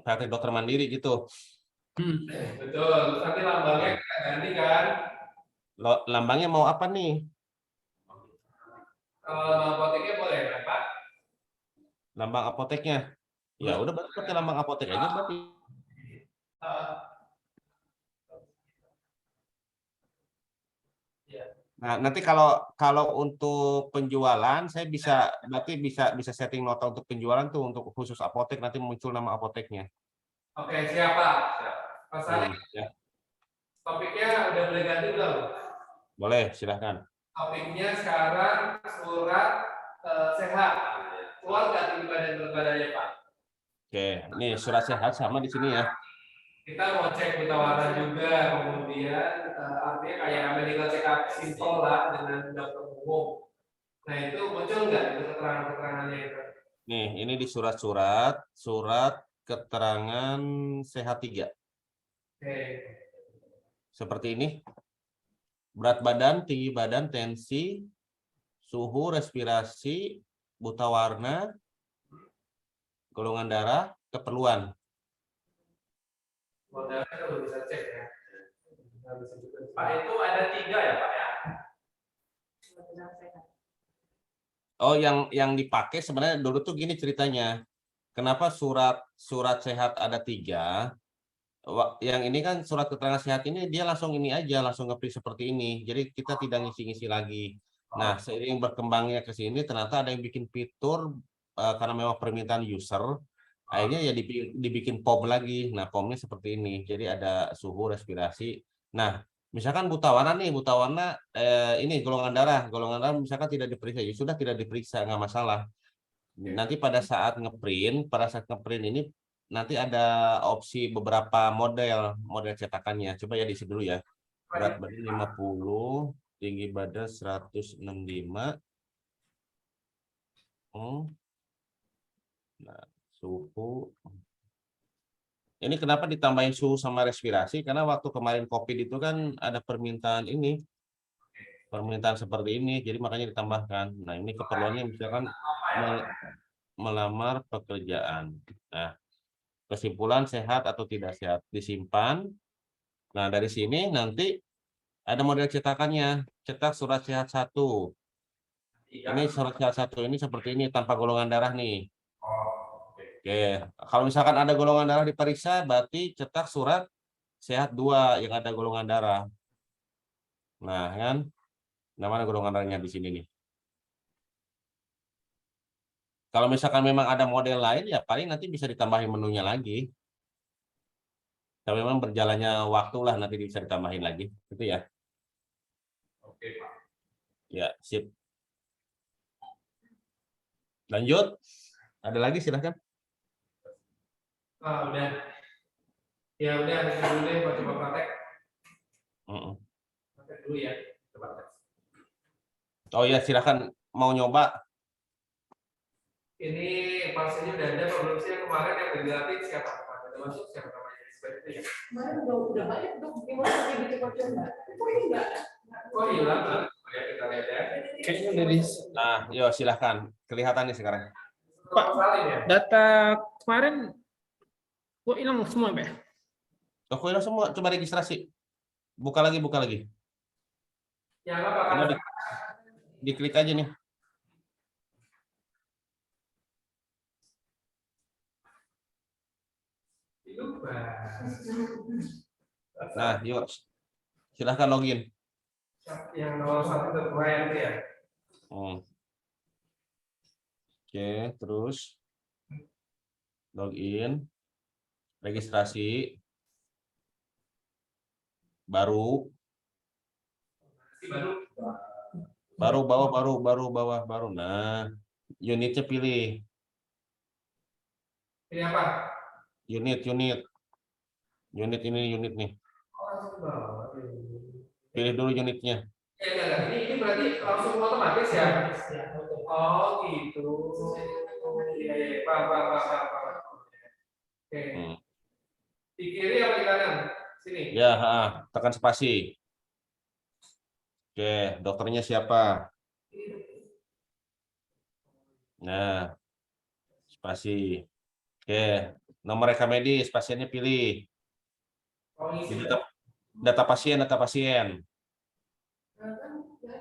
Praktek dokter mandiri gitu. Betul, nanti lambangnya kita ganti kan. Lambangnya mau apa nih? Lambang apoteknya boleh kan Pak? Lambang apoteknya. Ya udah berarti pakai lambang apotek aja berarti. Nah, nanti kalau untuk penjualan saya berarti bisa setting nota untuk penjualan tuh untuk khusus apotek, nanti muncul nama apoteknya. Oke, siap Pak. Pak Salim. Ya. Topiknya udah boleh ganti belum? Boleh, silahkan. Topiknya sekarang surat sehat. Keluar nggak tinggi badan berat badannya Pak? Oke, ini surat sehat sama di sini ya. Kita mau cek tawaran juga, kemudian artinya kayak medical check up simple lah dengan dokter umum. Nah itu muncul nggak itu keterangan-keterangannya itu? Nih, ini di surat keterangan sehat 3. Oke. Seperti ini. Berat badan, tinggi badan, tensi, suhu, respirasi, buta warna, golongan darah, keperluan. Modalnya kalau bisa cek ya. Pak itu ada 3 ya Pak ya? Oh, yang dipakai sebenarnya dulu tuh gini ceritanya. Kenapa surat sehat ada 3? Yang ini kan surat keterangan sehat ini dia langsung ini aja, langsung nge-print seperti ini. Jadi kita tidak ngisi-ngisi lagi. Nah, seiring berkembangnya ke sini ternyata ada yang bikin fitur karena memang permintaan user, akhirnya ya dibikin POM lagi. Nah, POM-nya seperti ini. Jadi ada suhu, respirasi. Nah, misalkan buta warna nih, ini golongan darah misalkan tidak diperiksa, ya sudah tidak diperiksa, nggak masalah. Nanti pada saat ngeprint ini nanti ada opsi beberapa model cetakannya. Coba ya diisi dulu ya. Berat badan 50, tinggi badan 165. Nah, suhu. Ini kenapa ditambahin suhu sama respirasi? Karena waktu kemarin COVID itu kan ada permintaan seperti ini, jadi makanya ditambahkan. Nah, ini keperluannya misalkan melamar pekerjaan. Nah, kesimpulan sehat atau tidak sehat disimpan. Nah, dari sini nanti ada model cetakannya. Cetak surat sehat 1. Ini surat sehat 1 ini seperti ini tanpa golongan darah nih. Oke, kalau misalkan ada golongan darah diperiksa, berarti cetak surat sehat 2 yang ada golongan darah. Nah, kan? Namanya golongan darahnya di sini nih. Kalau misalkan memang ada model lain, ya paling nanti bisa ditambahin menunya lagi. Kalau memang berjalannya waktu lah, nanti bisa ditambahin lagi. Itu ya. Oke Pak. Ya, sip. Lanjut. Ada lagi, silahkan. Udah. Ya udah, dulu deh buat coba praktek. Praktek dulu ya. Coba tes. Oh ya, silahkan mau nyoba. Ini pasiennya udah ada, belum sih yang kemarin yang dilatih siapa? Ada masuk siapa namanya? Seperti itu ya. Kemarin udah banyak dok, gimana gitu coba. Kok ini enggak? Oh hilang kan? Ya kita lihat ya. Kayaknya dari Nah, yo silahkan. Kelihatan nih sekarang. Pak, Salin ya. data kemarin kok hilang semua, Pak? Kok hilang semua? Coba registrasi. Buka lagi. Yang apa Coba kan? diklik aja nih. Lupa. Nah, yuk. Silahkan login. Yang nomor 1 terbayang itu ya. Oke, terus login, registrasi, baru bawah. Nah, unitnya pilih. Ini apa? Unit ini nih. Pilih dulu unitnya. Ya, ini berarti langsung otomatis ya? Oh gitu. Iya, Pak. Oke. Di kiri apa di kanan? Sini. Ya, tekan spasi. Oke, dokternya siapa? Nah, spasi. Oke, nomor rekam medis, pasiennya pilih. Di data pasien.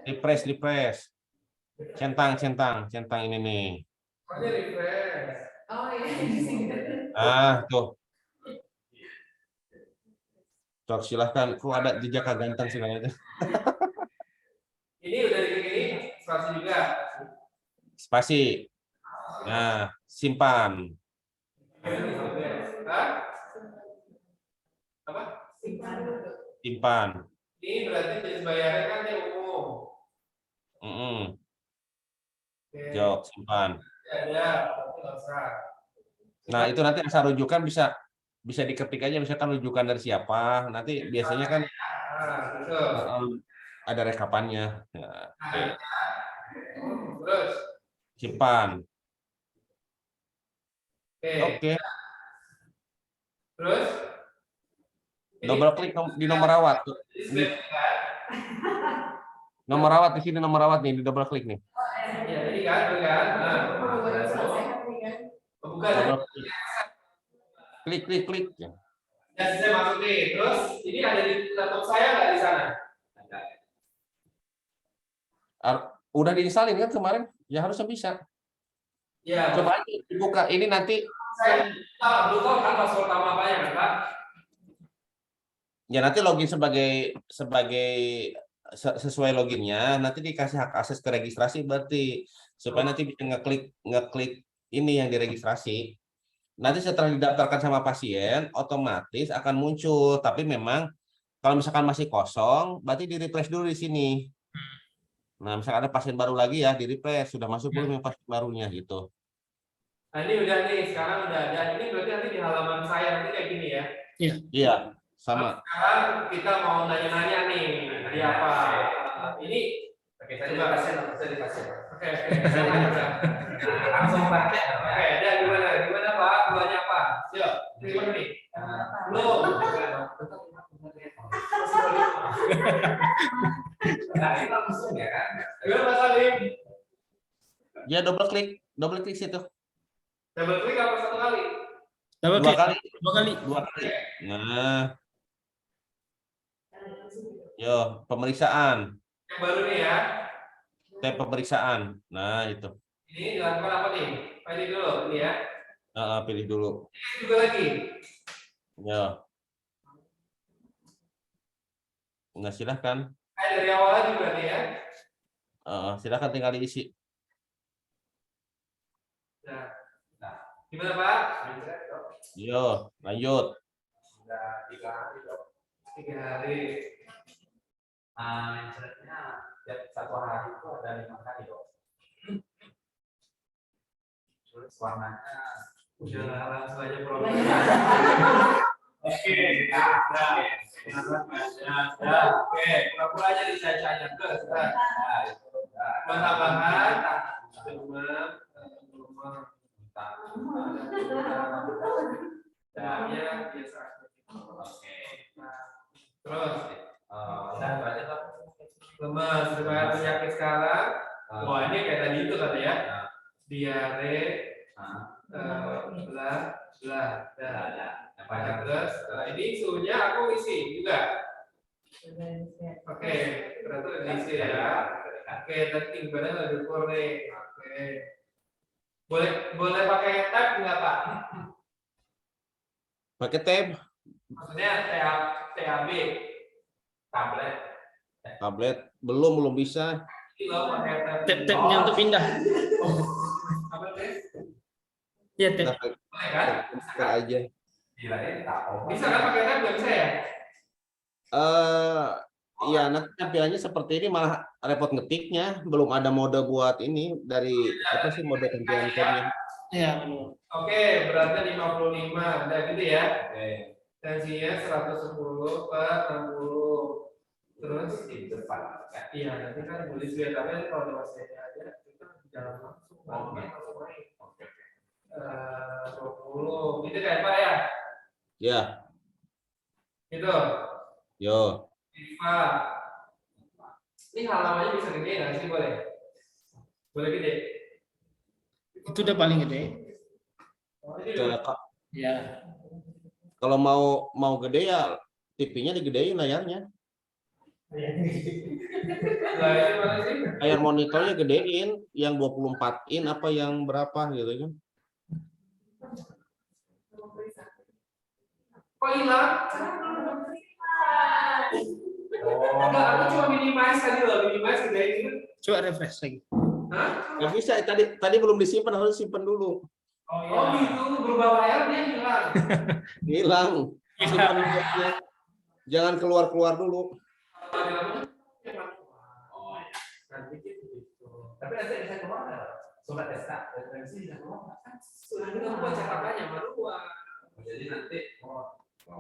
Refresh. Centang ini nih. Ini refresh. Oh iya. Tuh. Cok, silahkan. Kok ada jejak ganteng sih kayaknya. Ini udah diklik ini, spasi juga. Spasi. Nah, simpan. Apa? Simpan. Ini berarti jenis bayarnya kan yang umum. Oke. Jok, simpan. Ada, tapi nggak usah. Nah, itu nanti asal rujukan bisa diketik aja misalkan rujukan dari siapa. Nanti biasanya kan Betul. ada rekapannya. Ya, oke. Terus, Simpan. oke. Oke. Terus, Double klik di nomor rawat. Di nomor rawat di sini nomor rawat nih, di double klik nih. ya, ini kan, benar. Nah, bukan. Double klik. Klik. Ya. Ya, saya masuk nih. Terus, ini ada di laptop saya nggak di sana? Udah diinstalin kan kemarin? Ya harusnya bisa. Ya. Coba aja dibuka. Ini nanti Saya belum tahu kan password apa-apanya kan, Pak? ya nanti login sesuai loginnya, nanti dikasih hak akses ke registrasi berarti supaya nanti bisa ngeklik ini yang diregistrasi. Nanti setelah didaftarkan sama pasien, otomatis akan muncul. Tapi memang kalau misalkan masih kosong, berarti di-refresh dulu di sini. Nah, misalkan ada pasien baru lagi ya, di-refresh sudah masuk belum yang pasien barunya gitu. Nah, ini udah nih, sekarang udah ada. Ini berarti nanti di halaman saya nanti kayak gini ya. Iya, sama. Sekarang kita mau nanya-nanya nih, tadi apa? Ini oke, saya coba dikasih. Oke. Langsung pakai. Oke, dan gimana Pak? Keluarnya apa? Yuk, gimana nih? Belum. Nah, ini langsung ya kan? Gimana Mas Salim? Ya double klik situ. Double klik apa satu kali? Dua kali. Nah, yo pemeriksaan. Yang baru nih ya. Tab pemeriksaan. Nah itu. Ini dilakukan apa nih? Pilih dulu, ini ya. Pilih dulu. Ini juga lagi. Ya. Nah silahkan. Dari awal lagi berarti ya. Silahkan tinggal diisi. Nah, gimana Pak? Yo, lanjut. Sudah 3 hari dong. 3 hari. Mindsetnya tiap 1 hari itu ada 5 kali dong. Terus warnanya udah langsung aja problem. Oke, oke, pura-pura aja dicaca-caca terus. Tambahan, biasa. Terus, lemas, riwayat penyakit sekarang. Wah, ini kayak tadi itu kata ya. Diare, terus, ini suhunya aku isi juga. Oke, berarti diisi ya. Oke, nanti badan ada diukur nih. Oke. Boleh pakai tab nggak Pak? Pakai tab. Maksudnya TAB, Tablet belum bisa. Ini loh pakai tab. Tab-tabnya untuk pindah. Apa tuh? Ya, tab. Boleh kan? Bisa aja. Bisa kan pakai tab nggak bisa ya? Iya, nanti tampilannya seperti ini malah repot ngetiknya, belum ada mode buat ini dari apa sih mode tampilan tabnya. Ya. Oke, beratnya 55, udah gitu ya. Tensinya 110/60. Terus di depan. Iya, nanti kan tulis lihat tapi kalau dewasanya aja kita jalan langsung. Langsung main. 20. Gitu kan Pak ya? Ya. Gitu. Yo. Viva. Ini halamannya bisa gede nggak sih boleh? Boleh gede? Itu udah paling gede. Oh, ini dulu. Ya. Kalau mau gede ya TV-nya digedein layarnya. Nah, itu mana sih? Layar monitornya gedein yang 24 in apa yang berapa gitu kan. Kok hilang? Enggak, aku cuma minimize tadi loh, minimize gedein itu. Coba refresh lagi. Hah? Nggak bisa, tadi belum disimpan, harus simpan dulu. Oh gitu, berubah layar dia hilang. Hilang. Simpan aja. Jangan keluar-keluar dulu. Oh, ya. Nanti gitu. Tapi nanti bisa keluar nggak? Sobat SK, dari sini bisa keluar nggak? Sudah kita buat cetakannya baru buat. Jadi nanti mau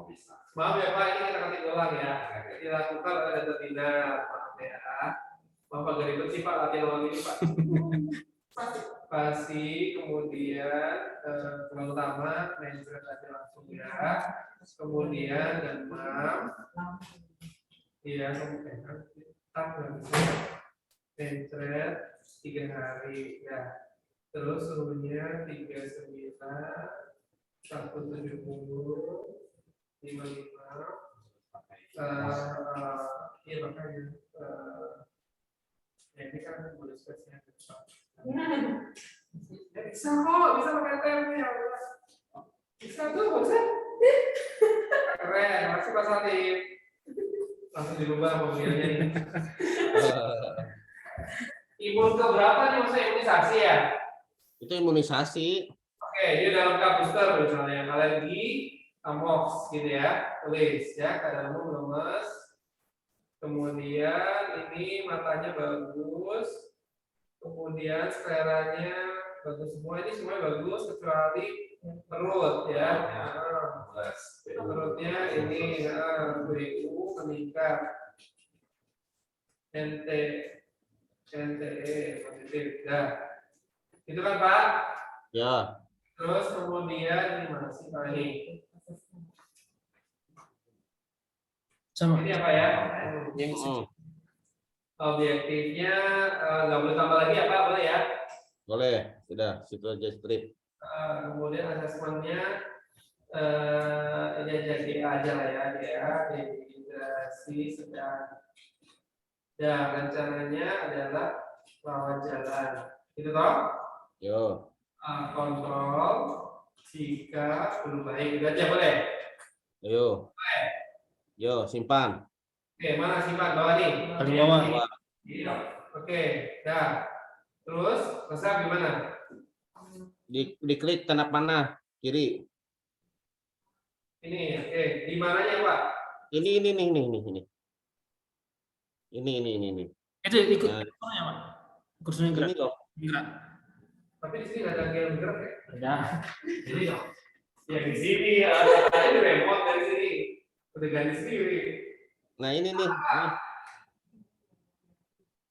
bisa. Maaf ya Pak, ini kita ketik doang ya. Dilakukan oleh Dr. Dina, maaf ya. Maaf agak ribet sih Pak, latihan ulang ini Pak. Pasti, kemudian tulang utama, mencret aja langsung ya. Kemudian demam. Iya, kemudian mencret 3 hari ya. Terus suhunya 39, 170, 55. Iya makanya ya ini kan boleh spesial. Ya, bisa kok, bisa pakai temnya. Bisa tuh, bisa. Keren, makasih Pak Salim. Langsung dirubah pemilihannya ini. Imun ke berapa nih maksudnya imunisasi ya? Itu imunisasi. Oke, dia udah lengkap booster misalnya alergi, amox gitu ya, tulis ya, keadaan umum lemes. Kemudian ini matanya bagus, kemudian skleranya bagus semua, ini semuanya bagus kecuali perut ya. Perutnya ini BU meningkat, NTE positif, ya. Itu kan Pak? Ya. Terus kemudian ini masih Pak ini. Sama. Ini apa ya? Objektifnya nggak boleh tambah lagi apa boleh ya? Boleh, sudah situ aja strip. Kemudian asesmennya ini aja lah ya, dia dehidrasi sedang. Dan rencananya adalah rawat jalan. Itu toh? Yo. Kontrol jika belum baik. Itu aja boleh? Ayo. Yo, simpan. Oke, mana simpan bawah nih? Paling bawah. Iya. Oke, dah. Terus, resep gimana? Diklik tanda panah kiri. Ini, oke. Di mananya Pak? Ini. Ini. Itu ikut Nah, kursornya Pak. Kursornya gerak. ini loh. Gerak. Tapi di sini nggak ada yang bergerak ya? Ya. Jadi ya di sini ada ini remote dari sini. Udah ganti sendiri. Nah, ini nih. Nih.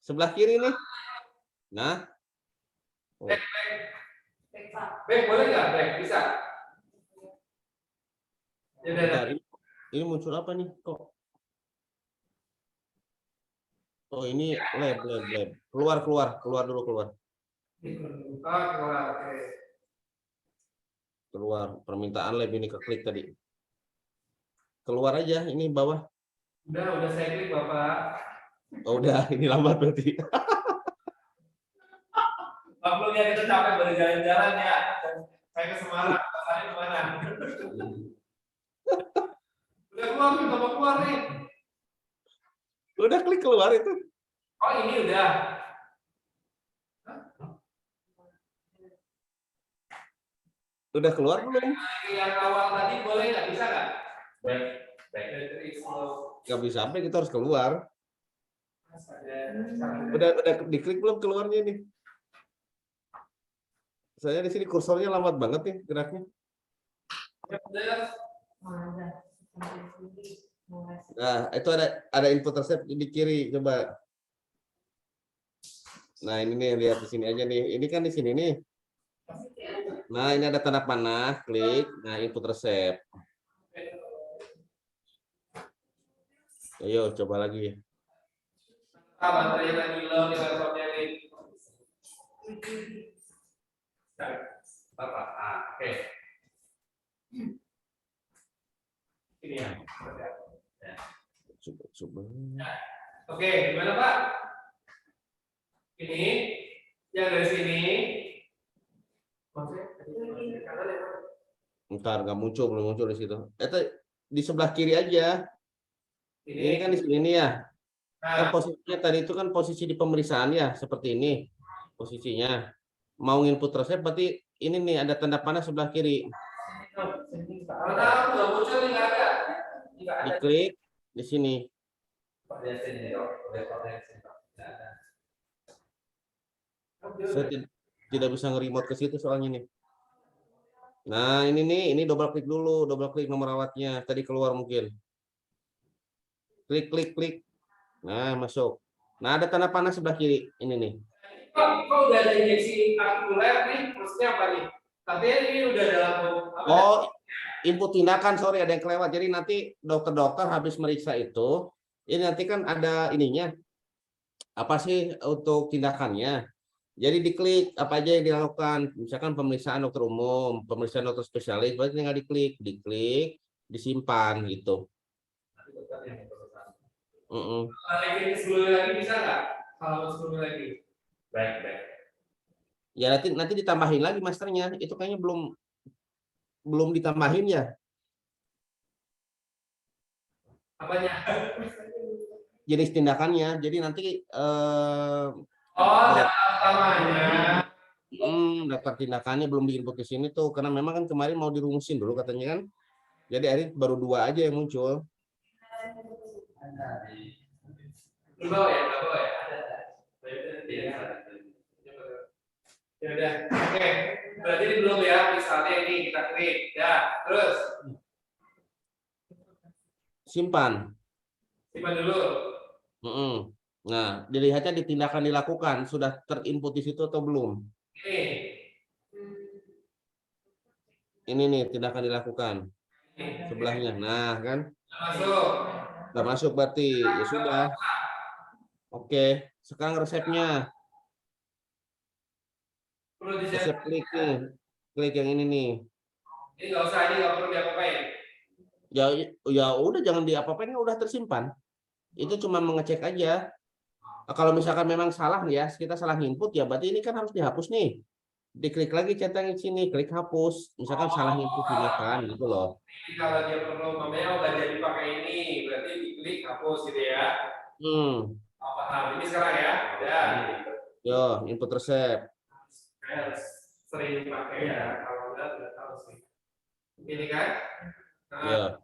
Sebelah kiri nih. Nah. Oh. Baik, boleh nggak? Baik, bisa. Ya udah. Bentar, ini muncul apa nih kok? Oh, ini lab. Keluar dulu. Oke. Keluar permintaan lab ini keklik tadi. Keluar aja ini bawah. Udah saya klik Bapak. Oh, udah, ini lambat berarti. Maklum ya kita capek berjalan-jalan ya. Saya ke Semarang, saya kemana? Udah keluar nih, Bapak keluar nih. Udah klik keluar itu. Oh ini udah. Udah keluar belum? Yang awal tadi boleh nggak, bisa nggak? Baik. Nggak bisa sampai, kita harus keluar. Udah diklik belum keluarnya ini? Saya di sini kursornya lambat banget nih geraknya. Nah, itu ada input resep di kiri, coba. Nah, ini nih, lihat di sini aja nih. Ini kan di sini nih. Nah, ini ada tanda panah, klik. Nah, input resep. Ayo, coba lagi. Baterainya lagi low di laptopnya nih. Oke. Ini ya. Coba. Oke, gimana Pak? Ini yang dari sini. Bentar, belum muncul di situ. Itu di sebelah kiri aja. Ini kan di sini nih ya. Kan posisinya tadi itu kan posisi di pemeriksaan ya, seperti ini posisinya. Mau input resep berarti ini nih ada tanda panah sebelah kiri. Mana udah muncul nih, nggak ada. Diklik. di sini. Saya tidak bisa nge-remote ke situ soalnya nih. Nah, ini nih, ini double klik dulu, double klik nomor rawatnya. Tadi keluar mungkin. Klik, klik, klik. Nah, masuk. Nah, ada tanda panah sebelah kiri. Ini nih. Kok udah ada injeksi artikuler nih? Maksudnya apa nih? Katanya ini udah dalam apa? Oh, input tindakan, sorry ada yang kelewat. Jadi nanti dokter-dokter habis meriksa itu, ini nanti kan ada ininya. Apa sih untuk tindakannya? Jadi diklik apa aja yang dilakukan. Misalkan pemeriksaan dokter umum, pemeriksaan dokter spesialis, berarti tinggal diklik, disimpan gitu. Lagi sebelumnya lagi bisa nggak? Kalau sebelumnya lagi. Baik. Ya nanti ditambahin lagi masternya. Itu kayaknya belum ditambahin ya. Apanya? Jenis tindakannya. Jadi nanti Oh, data utamanya. daftar tindakannya belum diinput ke sini tuh karena memang kan kemarin mau dirumusin dulu katanya kan. Jadi akhirnya baru 2 aja yang muncul. Di bawah ya? Ya udah, oke. Berarti ini belum ya, misalnya ini kita klik, ya. Terus Simpan. simpan dulu. Nah, dilihatnya di tindakan dilakukan sudah terinput di situ atau belum? Ini nih tindakan dilakukan. Sebelahnya. Nah, kan? Masuk. Udah masuk berarti. Ya sudah. Oke, sekarang resepnya. Perlu di Resep klik nih. Klik yang ini nih. Ini nggak usah, ini nggak perlu diapa-apain. Ya udah jangan diapa-apain, udah tersimpan. Itu cuma mengecek aja. Kalau misalkan memang salah ya, kita salah input ya berarti ini kan harus dihapus nih. Diklik lagi centang sini, klik hapus. Misalkan salah input tindakan gitu loh. Jadi kalau dia perlu namanya udah jadi pakai ini, berarti diklik hapus gitu ya. Oh, paham. Ini sekarang ya. Ya. Yo, input resep. Harus sering pakai ya. Kalau enggak udah tahu sih. Ini kan? Nah, Ya.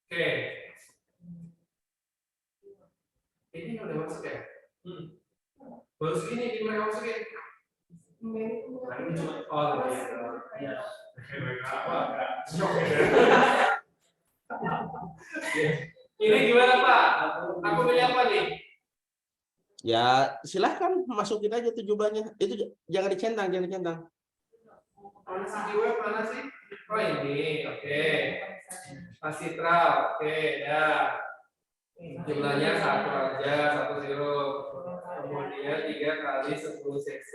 Oke. Ini udah masuk ya? Baru segini di mereka masukin. Oh, iya. Ini gimana Pak? Aku pilih apa nih? Ya, silahkan masukin aja tuh jumlahnya. Itu jangan dicentang. Mana sih di web? Mana sih? Oh ini, oke. Pasitral, oke, ya. Jumlahnya 1 aja, 1 0. Kemudian 3 kali 10 cc.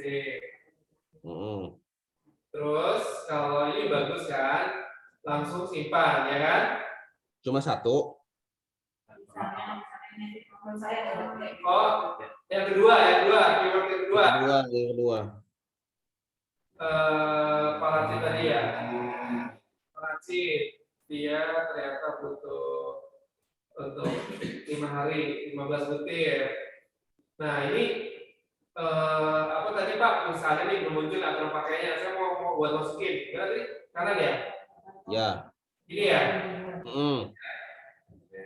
Terus kalau ini bagus kan, langsung simpan ya kan? Cuma 1. Oh, yang kedua, keyword yang kedua. Paracit tadi ya. Paracit dia ternyata butuh untuk 5 hari, 15 butir. Nah ini apa tadi Pak? Misalnya nih belum muncul aturan pakainya, saya mau buat masukin. Gimana tadi? Kanan ya? Ya. Ini ya.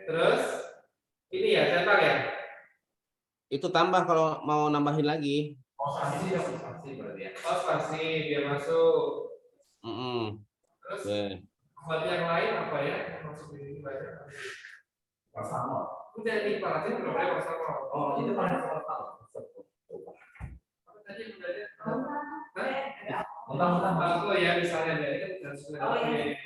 Terus ini ya, centang ya. Itu tambah kalau mau nambahin lagi. Oh, spasi berarti ya. Oh, spasi biar masuk. Terus buat yang lain apa ya? Masuk ini banyak. Paracetamol. Udah nih paracit belum ada paracetamol. Oh, itu paracetamol. Apa tadi bedanya? Alko ya misalnya dari kan sudah. Oh iya.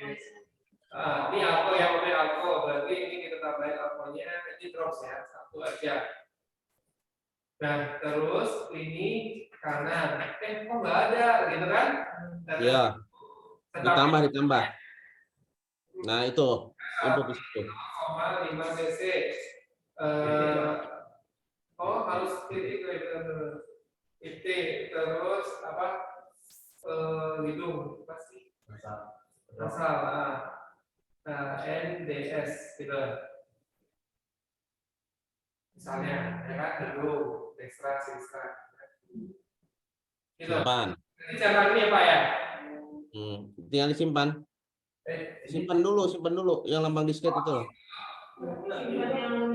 Ini alko ya, pakai alko berarti ini kita tambahin alkonya ini drops ya, 1 aja. Nah, terus ini kanan. Kok nggak ada gitu kan? Iya. Ditambah. Nah, itu input di situ. 0,5 cc. Oh, harus titik titik terus apa? Hidung pasti. Nasal. NDS gitu. Misalnya, ya kan dulu ekstra. Gitu. Simpan. Ini cara ini ya Pak ya? Tinggal disimpan. Simpan dulu yang lambang disket itu.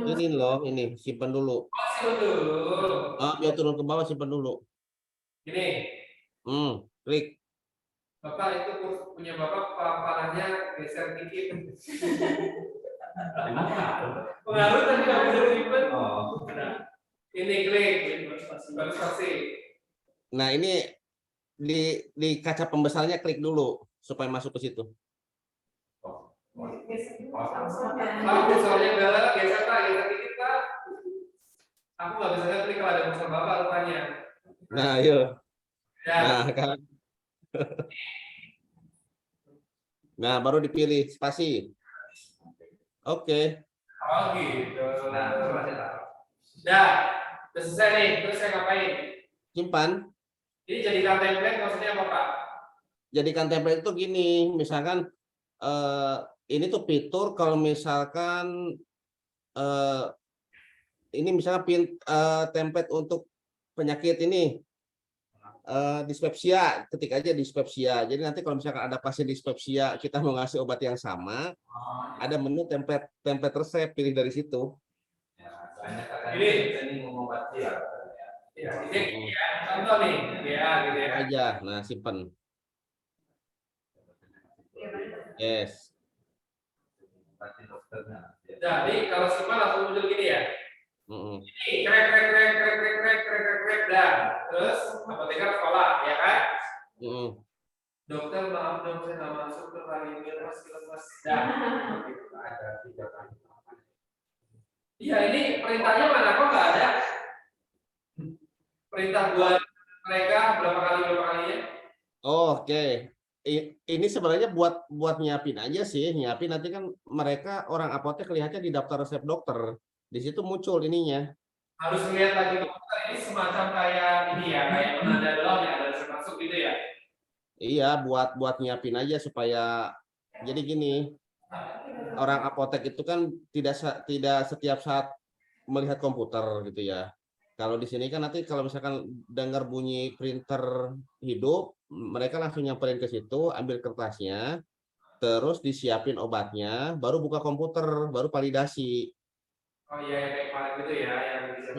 Ini loh, ini simpan dulu. Masih dulu. Biar turun ke bawah, simpan dulu. Ini, Klik. Bapak itu punya Bapak panahnya geser dikit. Pengaruh tadi nggak bisa disimpan. Ini klik, baru spasi. Nah, ini di kaca pembesarnya klik dulu supaya masuk ke situ. Pak, soalnya galak, geser Pak, geser dikit Pak. Aku nggak bisa klik kalau ada musuh Bapak rupanya. Nah, ayo. Ya. Nah, kan. Nah, baru dipilih spasi. Oke. Oh gitu. Udah selesai nih. Terus saya ngapain? Simpan. Ini jadikan template maksudnya apa Pak? Jadikan template itu gini, misalkan ini tuh fitur kalau misalkan ini misalnya template untuk penyakit ini dispepsia, ketik aja dispepsia. Jadi nanti kalau misalkan ada pasien dispepsia, kita mau ngasih obat yang sama, ada menu template resep, pilih dari situ. Ini mengobati ya. Ini ya, contoh nih, ya gitu ya. Aja, nah simpen. Yes. Jadi kalau simpan langsung muncul gini ya. Ini krek, dah. Terus apoteker sekolah, ya kan? Dokter, maaf dong, saya nggak masuk ke hari ini, mas. Dah. Ada 3 kali. Iya, ini perintahnya mana kok nggak ada? Perintah buat mereka berapa kalinya? Oke. Ini sebenarnya buat nyiapin aja sih, nyiapin nanti kan mereka orang apotek lihatnya di daftar resep dokter. Di situ muncul ininya. Harus lihat lagi dokter, ini semacam kayak ini ya, kayak penanda doang ya, ada resep masuk gitu ya. Iya, buat nyiapin aja supaya jadi gini. Orang apotek itu kan tidak setiap saat melihat komputer gitu ya. Kalau di sini kan nanti kalau misalkan dengar bunyi printer hidup, mereka langsung nyamperin ke situ, ambil kertasnya, terus disiapin obatnya, baru buka komputer, baru validasi. Oh iya, kayak kemarin gitu ya, yang bisa.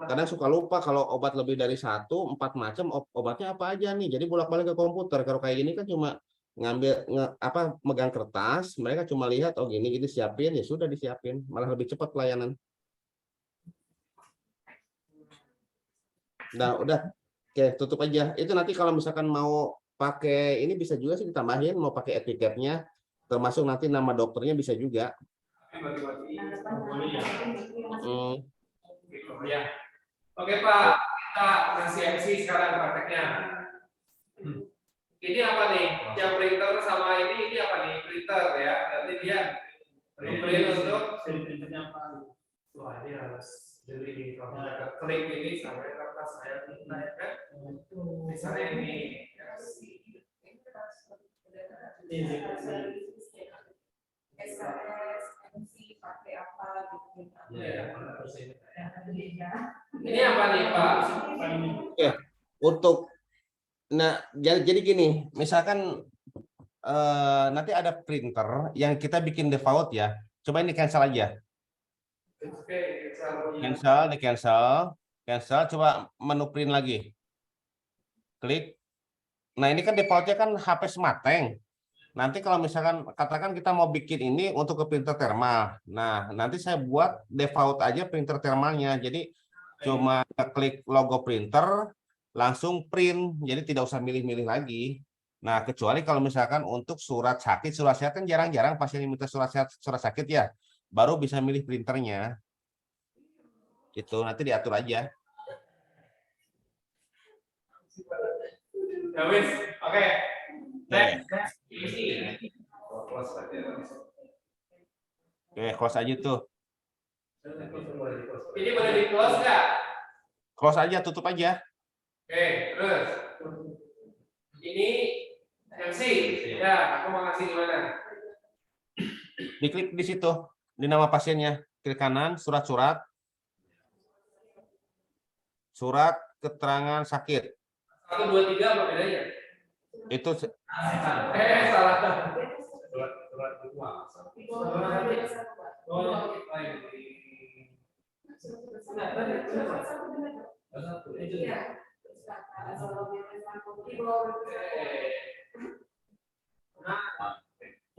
Kadang suka lupa kalau obat lebih dari 1, 4 macam obatnya apa aja nih. Jadi bolak-balik ke komputer. Kalau kayak gini kan cuma megang kertas, mereka cuma lihat oh gini siapin, ya sudah disiapin, malah lebih cepat pelayanan. Nah, udah. Oke, tutup aja. Itu nanti kalau misalkan mau pakai ini bisa juga sih ditambahin, mau pakai etiketnya, termasuk nanti nama dokternya bisa juga. Ya. Oke Pak, kita kasih MC sekarang prakteknya. Ini apa nih? Yang printer sama ini apa nih? Printer ya. Nanti dia print untuk wah ini harus beli di klik ini sampai kertas saya naik kan? Misalnya ini. pakai apa gitu. Ini apa nih Pak? Oke, untuk jadi gini, misalkan nanti ada printer yang kita bikin default ya. Coba ini cancel aja. Oke, Cancel. Coba menu print lagi. Klik. Nah ini kan defaultnya kan HP Smarteng. Nanti kalau misalkan katakan kita mau bikin ini untuk ke printer thermal. Nah, nanti saya buat default aja printer thermalnya. Jadi cuma klik logo printer, langsung print. Jadi tidak usah milih-milih lagi. Nah, kecuali kalau misalkan untuk surat sakit kan jarang-jarang pasien yang minta surat sakit ya. Baru bisa milih printernya. Gitu, nanti diatur aja. Ya wis, oke. Next. Oke, close aja tuh. Ini boleh di close nggak? Close aja, tutup aja. Oke, terus. Ini MC. Ya, aku mau ngasih di mana? Diklik di situ, di nama pasiennya. Klik kanan, surat-surat. Surat keterangan sakit. 1, 2, 3 apa bedanya? Itu salah.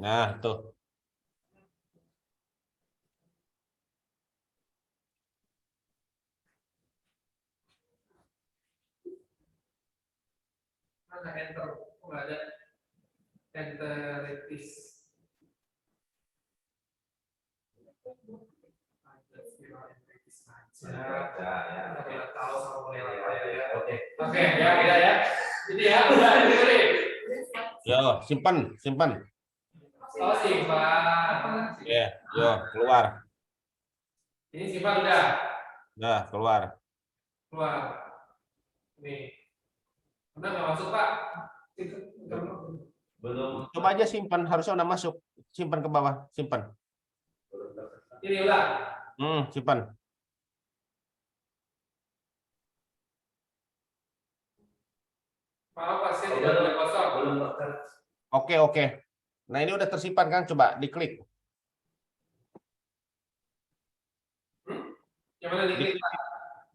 Nah, tuh. Mana enter? Oh, nggak ada. Enter retis. Oke, ya, ya. Jadi ya, udah ini. Yo, simpan, simpan. Oh, simpan. Ya, yo, keluar. Ini simpan udah. Nah, keluar. Keluar. Nih. Udah nggak masuk, Pak? Belum. Coba aja simpan, harusnya udah masuk. Simpan ke bawah, simpan. Ini udah. Simpan. Maaf, Pak, saya tidak boleh kosong. Belum dokter. Oke, oke. Nah, ini udah tersimpan kan? Coba diklik. Yang mana diklik, Pak?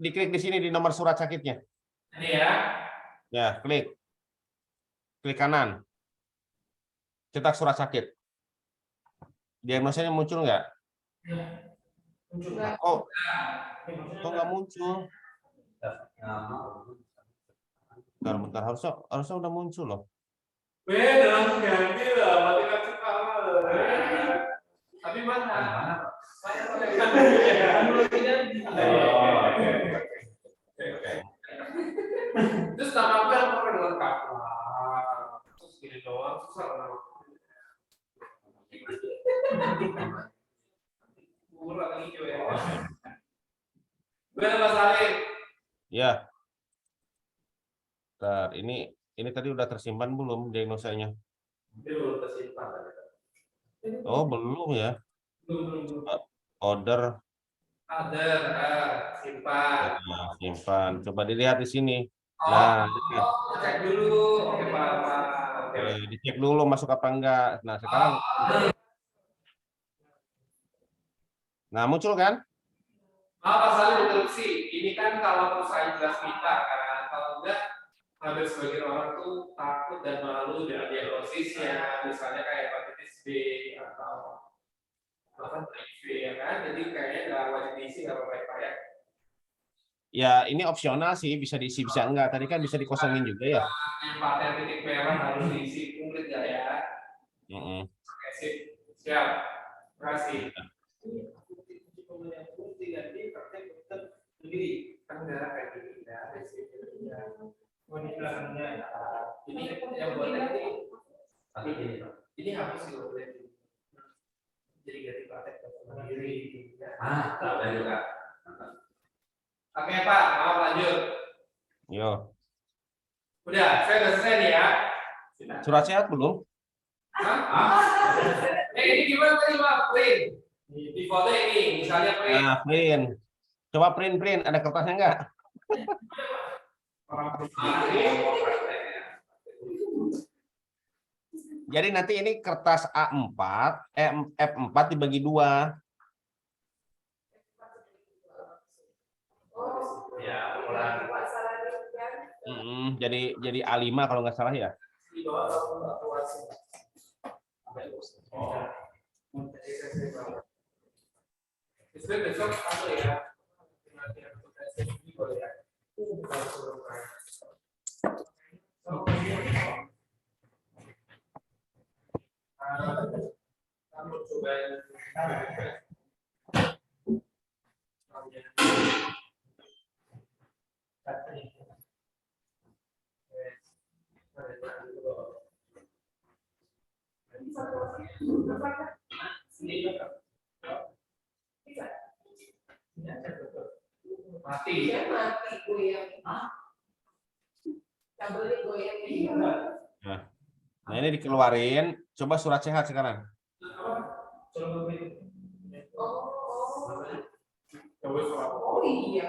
Diklik di sini di nomor surat sakitnya. Ini ya. Ya, klik. Klik kanan. Cetak surat sakit. Diagnosanya muncul nggak? Muncul. Oh, kok nggak muncul? Bentar, harusnya udah muncul loh. Beda, ganti lah, matikan skala. Tapi mana? Terus nama aku yang pernah lengkap lah. Terus gini doang, susah lah. Murah lagi cuy. Gue Mas Salim. Ya. Bentar, ini tadi udah tersimpan belum diagnosanya? Belum tersimpan. Oh, belum ya. Belum. Order. Ada, simpan. Nah, simpan. Coba dilihat di sini. Oh, Nah, cek dulu. Oke, Pak. dicek dulu masuk apa enggak. Nah, sekarang. Nah, muncul kan? Pak Salim interupsi. Ini kan kalau perusahaan jelas kita kan, kalau enggak hampir sebagian orang tuh takut dan malu dengan diagnosisnya, misalnya kayak hepatitis B atau bahkan HIV ya kan, jadi kayaknya nggak wajib diisi nggak apa-apa ya, Pak ya. Ya, ini opsional sih, bisa diisi bisa enggak. Tadi kan bisa dikosongin juga ya. Paten titik merah harus diisi komplit nggak ya? Oke, siap. Terima kasih. Begini, kan darah kayak gini ya, ini yang buatnya ini hapus sih boleh. Jadi ganti praktek sendiri. Udah juga. Oke Pak, mau lanjut. Yo. Udah, saya udah selesai nih ya. Surat sehat belum? Ini gimana tadi Pak? Print. Di foto ini, misalnya print. Nah, print. Coba print. Ada kertasnya enggak? Jadi nanti ini kertas A4, F4 dibagi 2. Ya, ulang. Jadi A5 kalau nggak salah ya. Besok apa ya? Kamu coba mati. Mati goyang. Kabelnya goyang. Nah, ini dikeluarin. Coba surat sehat sekarang. Oh iya.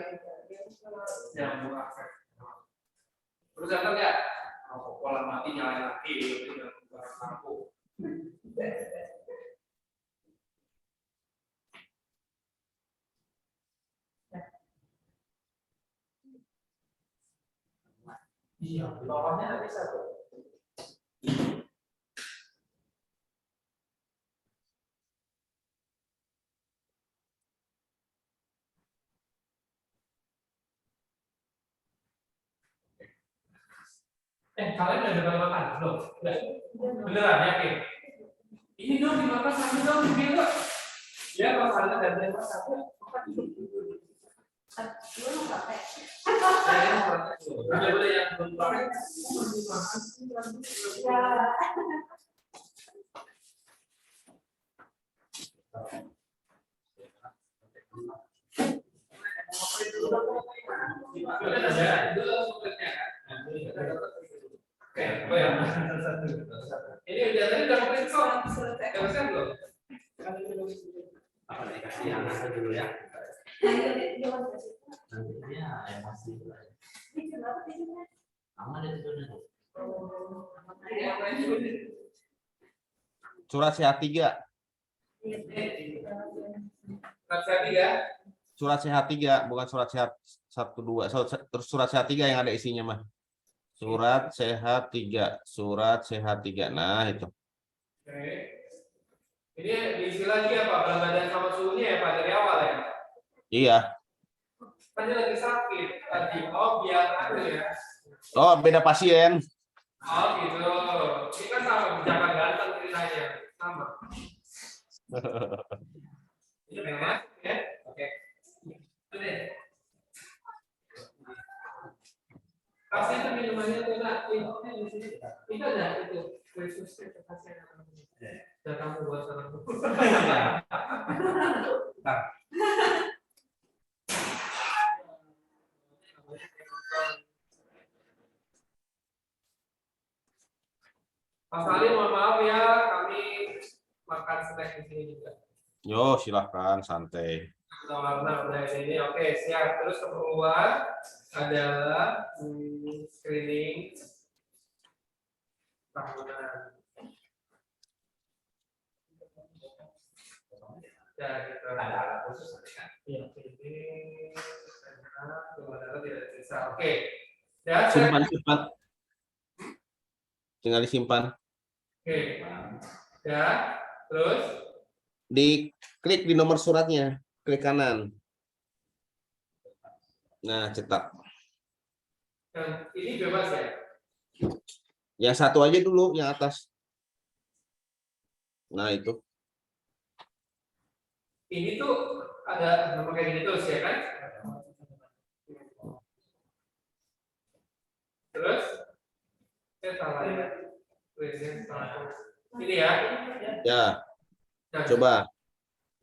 Terus datang ya? Pola mati nyalain lagi, lampu. Iya, di bawahnya nggak bisa tuh. Kalian udah dapat makan belum? Udah. Beneran yakin? Ini dong dimakan satu dong, gitu. Ya, makannya dan dia makan satu. Belum pakai. Boleh yang belum pakai. Ya. Ini udah tadi udah periksa, udah pesan belum? Apa dikasih yang ada dulu ya? Nantinya yang masih aman itu benar. Surat sehat 3. Surat sehat 3, bukan surat sehat 1 2. Terus surat sehat 3 yang ada isinya mah. Surat sehat 3, surat sehat 3. Nah, itu. Oke. Ini diisi lagi apa? Berat badan sama suhunya ya Pak dari awal ya? Iya. Kan dia lagi sakit tadi. Oh, biar aku ya. Oh, beda pasien. Oh gitu. Ini kan sama jangan ganteng ceritanya. Sama. Ini memang ya. Oke. Ini. Kasih itu minumannya tuh nak. Itu ada itu. Kristus itu kasih. Dan kamu buat salam. Mas Ali, mohon maaf ya, kami makan snack di sini juga. Yo, silahkan santai. Warna udah ini, oke siap. Terus keperluan adalah screening tahunan. Ya, gitu. Ada alat khusus nanti kan? Iya, ini tidak bisa. Oke. Ya, Simpan. Tinggal disimpan. Oke. Ya, terus Diklik di nomor suratnya, klik kanan. Nah, cetak. yang ini bebas ya. Yang satu aja dulu, yang atas. Nah, itu. Ini tuh ada nomor kayak gini terus ya kan? Terus saya salah ya. Tulisnya salah. Ini ya. Ya, Nah, coba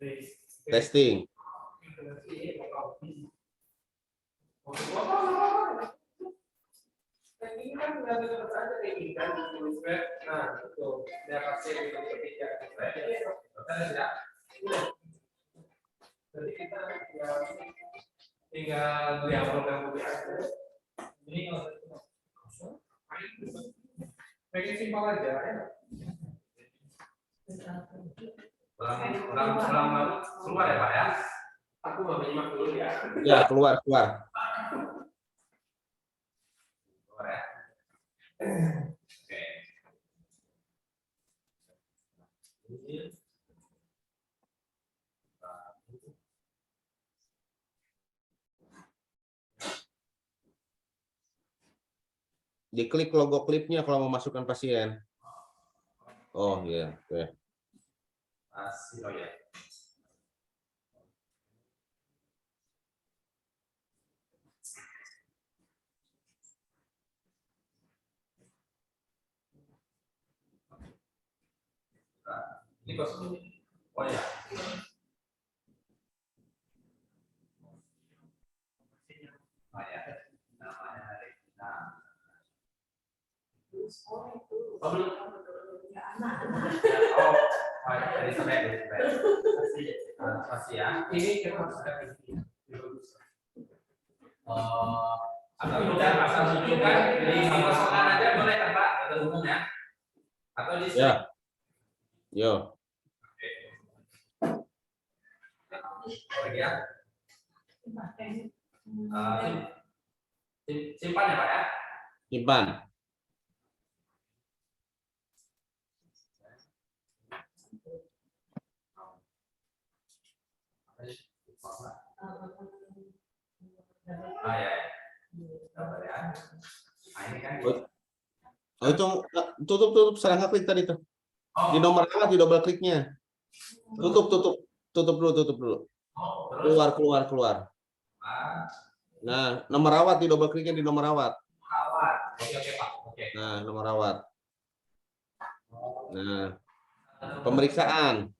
Oke. testing. Ini kan nggak ada tempat aja kayak gini kan. Nah, itu dia kasih itu ketiga. Ya. Jadi kita tinggal beli amplop yang beli aja. Ini pengen simpel aja ya. Pulang keluar ya Pak ya. Aku mau menyimak dulu ya. Ya, keluar. Keluar ya. Oke. Diklik logo klipnya kalau mau masukkan pasien. Oh iya, oke. Masih oh ya. Ini kosong. Oh ya. Oh ya. Namanya hari kita. Oh, belum. Oh ya, dari sampai. Masih ya. Ini kita harus ada di sini. Atau tunjukkan di kosongan aja boleh kan Pak? Atau umum ya? Atau di Ya. Yo. Oh ya. Simpan ya Pak ya? Simpan. Ah ya. Sabar ya. Nah, ini kan. Oh itu tutup salah klik tadi tuh. Oh, Di nomor rawat di double kliknya. Tutup dulu. oh, terus. Keluar. Ah, Nah, nomor rawat di double kliknya di nomor rawat. rawat. Oke Pak. Oke. Nah, nomor rawat. Nah, pemeriksaan.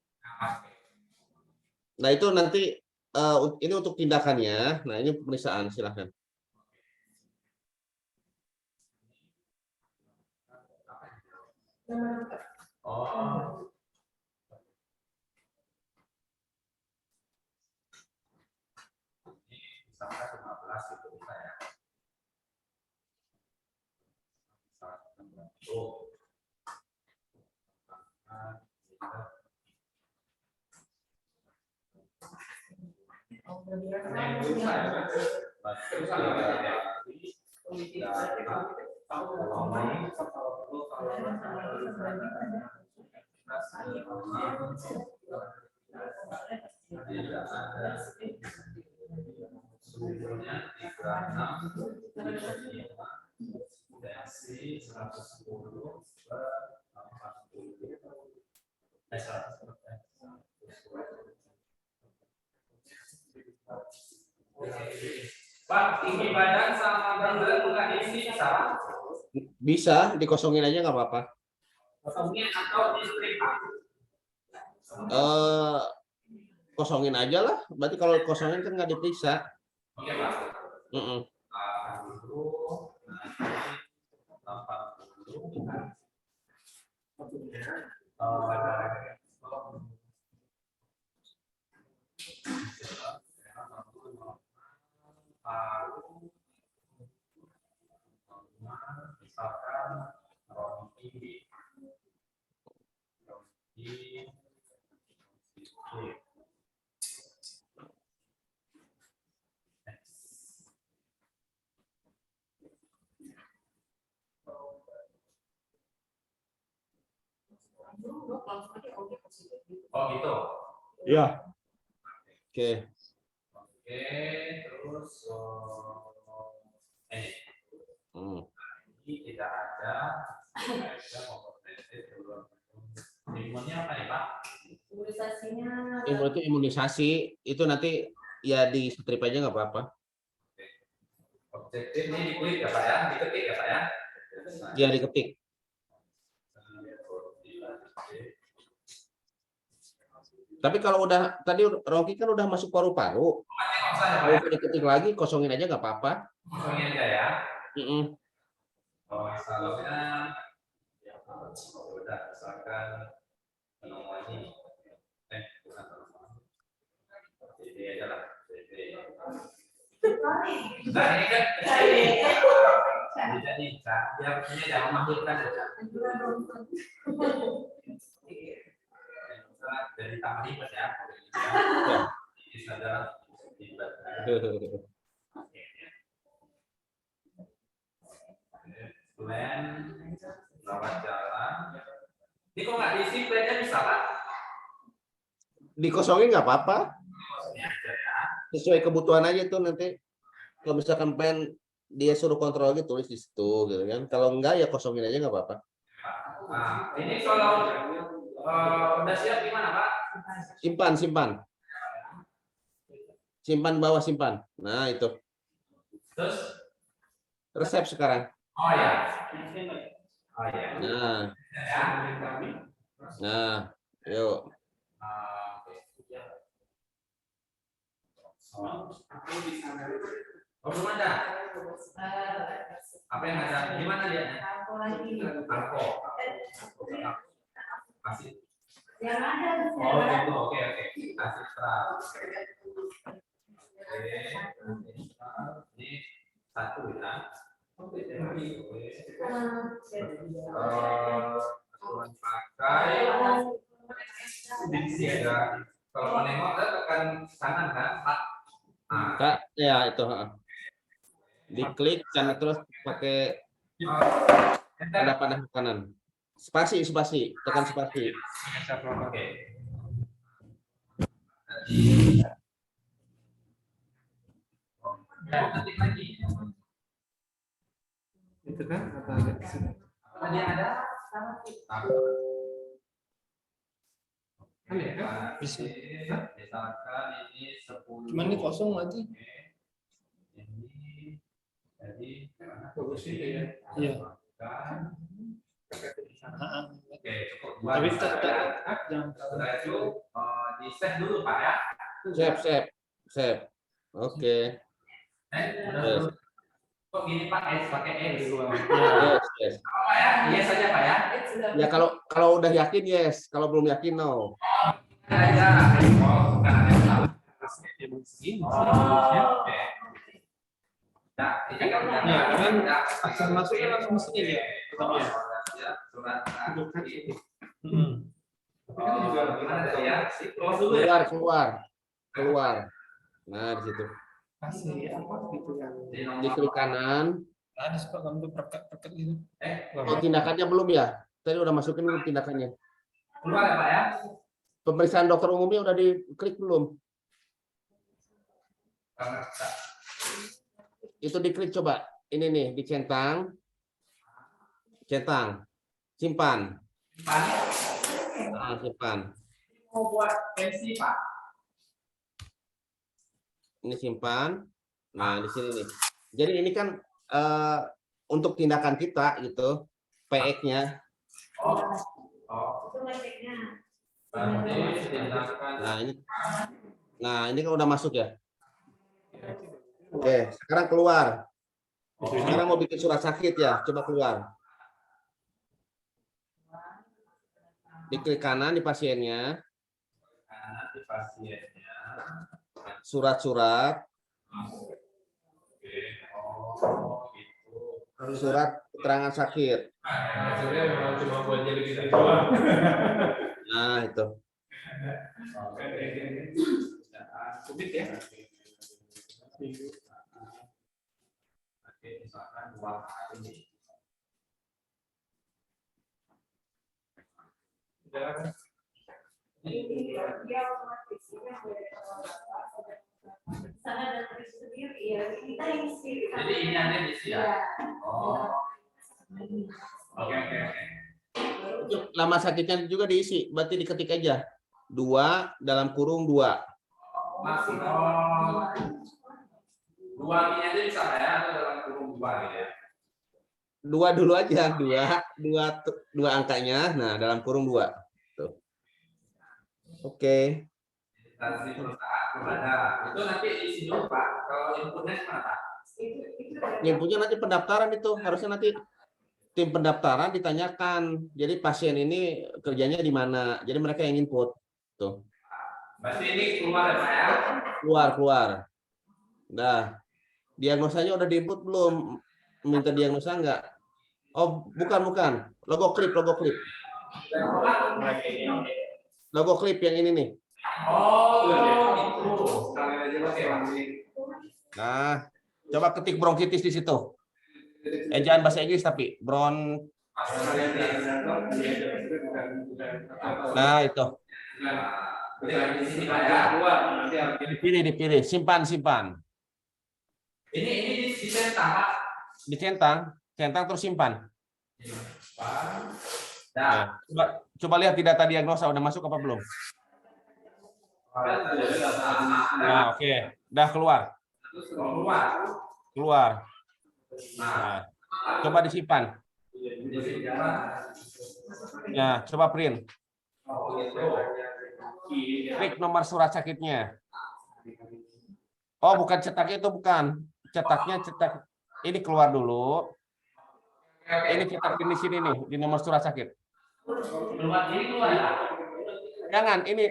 Nah, itu nanti ini untuk tindakannya. Nah, ini pemeriksaan, silahkan. Oh. Ini misalkan 15 itu bisa ya. Oh. Pak, tinggi badan sama berat badan bukan diisi bisa? Bisa dikosongin aja nggak apa-apa. Kosongin atau di strip Pak? Kosongin aja lah. Berarti kalau kosongin kan nggak diperiksa. Oke Pak. Mm-mm. Misalkan oh gitu. Ya. Oke. Oke, terus ini. Ini tidak ada kompetensi imunnya apa nih Pak? Imunisasinya. Itu imunisasi itu nanti ya di strip aja nggak apa-apa. Objektif ini dikulik ya Pak ya, diketik ya Pak ya. Ya diketik. Tapi kalau udah tadi Rocky kan udah masuk paru-paru. Kalau diketik lagi kosongin aja nggak apa-apa. Kosongin aja ya. Oh, misalnya udah misalkan pneumonia bukan pneumonia jadi aja lah nah ini kan jadi biar ini jangan memahirkan aja dari tambah lipat ya ini saja plan rawat jalan. Ini kok nggak diisi plannya bisa Pak? dikosongin nggak apa-apa. Kosongnya aja ya. Sesuai kebutuhan aja tuh nanti. Kalau misalkan pengen dia suruh kontrol lagi tulis di situ gitu kan. Kalau enggak ya kosongin aja nggak apa-apa. Nah, ini kalau udah siap gimana Pak? Simpan. Simpan bawah simpan. Nah itu. Terus? Resep sekarang. Oh ya. Oh ya. Nah, yuk. Oh belum ada. Apa yang ada? Gimana dia? Arko. Masih. Yang ada. Oh gitu. Oke. Kasih terang. Ini satu ya. Pakai diksi ada. Kalau menengok tekan kanan kan Pak. Kak, ya itu. Diklik dan terus pakai Enter. Ada panah ke kanan. Spasi, tekan spasi. Oke. Ya, ketik lagi. Itu kan kata agak ke sini. Tadi ada. Kan ya kan? Bisa. Misalkan ini 10. Cuman ini kosong lagi. Ini jadi Bagus itu ya. Iya. Oke, cukup dua. Tapi Misalkan. jangan Setelah itu di save dulu Pak ya. Save. Oke. Yes. Kok gini Pak? Pakai X. Yes. Apa ya? Yes saja Pak ya. Ya kalau udah yakin yes, kalau belum yakin no. Aja. Oh, bukan ada yang salah. Oke. Nah, ini kan udah. Ya, kan Nah, asal masuknya langsung sini dia. Ya, surat. Tapi kan juga Gimana tadi ya? Close dulu ya. Keluar. Nah, di situ. kasih apa gitu kan. Diklik kanan. Ada suka kamu perkat gitu. Oh, tindakannya belum ya? Tadi udah masukin belum tindakannya? Keluar ya Pak ya. Pemeriksaan dokter umumnya udah diklik belum? Itu diklik coba. Ini nih, dicentang. Simpan. Nah, simpan. Mau buat pensi Pak. Ini simpan. Nah, di sini nih. Jadi ini kan untuk tindakan kita gitu, PX-nya. Oh. Itu leceknya. Nah, ini kan udah masuk ya. Oke, sekarang keluar. Sekarang mau bikin surat sakit ya, coba keluar. Diklik kanan di pasiennya. Di pasiennya. Surat-surat. Gitu. Surat keterangan sakit. Maksudnya memang cuma buat jadi gitu doang. Nah, itu. Subit ya. Oke, misalkan 2 hari ini. Dia otomatis ini sana dan terus sendiri ya kita ini sendiri. Jadi ini ada di sini ya. Oh. Oke. Itu nama sakitnya juga diisi, berarti diketik aja. 2 dalam kurung 2. Masih 2 ini aja bisa ya atau dalam kurung 2 gitu ya. 2 dulu aja, 2 angkanya. Nah, dalam kurung 2. Tuh. Oke. Instansi perusahaan kepada itu nanti isi dulu Pak. Kalau inputnya mana Pak? Inputnya nanti pendaftaran itu, harusnya nanti tim pendaftaran ditanyakan. Jadi pasien ini kerjanya di mana. Jadi mereka yang input. Tuh. Berarti ini keluar ya Pak ya? Keluar. Nah, diagnosanya udah diinput belum? Minta diagnosa enggak? Oh, bukan. Logo klip. Logo klip yang ini nih. Oh, itu. Sekalian aja Pak ya. Nah, coba ketik bronkitis di situ. Ejaan bahasa Inggris tapi Nah, itu. Di sini Pak ya. Dipilih, simpan. Ini dicentang Pak. Centang terus simpan. Nah, Coba lihat di data diagnosa udah masuk apa belum? Nah, oke. Udah keluar. Nah, coba disimpan. Ya, coba print. Klik nomor surat sakitnya. Oh, bukan cetak itu, bukan. Cetaknya ini keluar dulu. Ini cetak di sini nih, di nomor surat sakit. keluar ya. Jangan, ini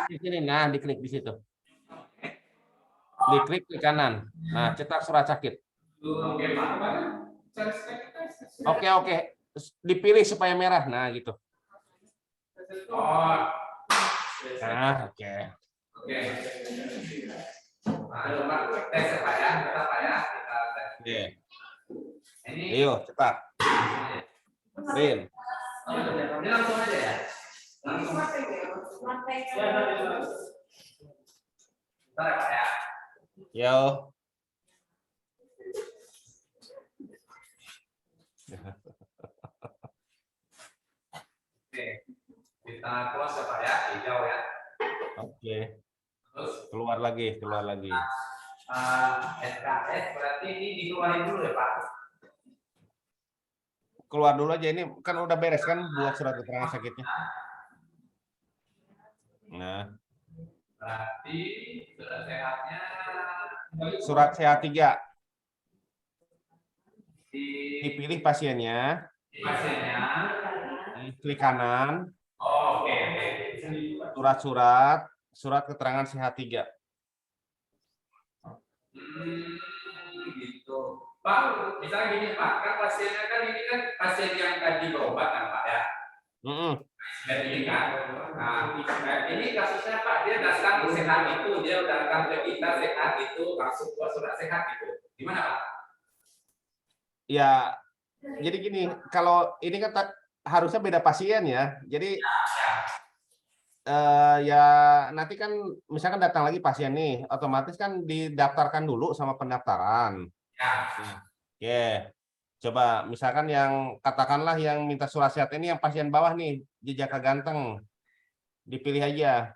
di sini. Nah, diklik di situ. Diklik ke kanan. Nah, cetak surat sakit. Oke. Dipilih supaya merah. Nah, gitu. Nah, oke. Nah, coba tes Pak ya, kita tes. Oke. Ini Ayo, cepat. Rin. ini langsung aja ya. Langsung. Bentar ya Pak ya. Yo. Oke. Kita close ya Pak ya, hijau ya. Oke. Terus Keluar lagi, keluar lagi. SKS berarti ini dikeluarin dulu ya Pak. Keluar dulu aja, ini kan udah beres kan buat surat keterangan sakitnya. Nah, Berarti surat sehatnya surat sehat 3 di dipilih pasiennya, pasiennya. klik kanan, Oh, oke. surat-surat, surat keterangan sehat 3. Gitu. Pak, misalnya gini Pak, kan pasiennya kan ini kan pasien yang tadi berobat kan Pak ya. Dan ini kan, nah ini kasusnya Pak, dia datang sehat itu, dia datang ke kita sehat itu, langsung buat surat sehat itu. Gimana Pak? Ya, jadi gini, kalau ini kan harusnya beda pasien ya. Jadi ya nanti kan misalkan datang lagi pasien nih, otomatis kan didaftarkan dulu sama pendaftaran. Ya. Oke, coba misalkan yang katakanlah yang minta surat sehat ini yang pasien bawah nih, Jejaka Ganteng, dipilih aja,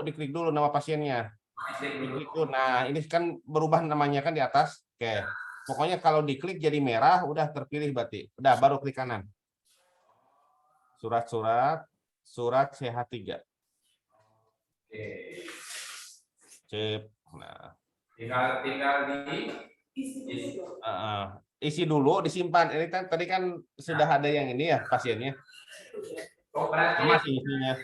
diklik dulu nama pasiennya, diklik dulu. Nah ini kan berubah namanya kan di atas. Oke, pokoknya kalau diklik jadi merah, udah terpilih berarti, udah baru klik kanan. Surat-surat, surat sehat 3. Oke. Sip. Nah, Tinggal isi dulu, disimpan. Ini kan tadi kan sudah ada yang ini ya pasiennya. Oh, berarti Masih isinya.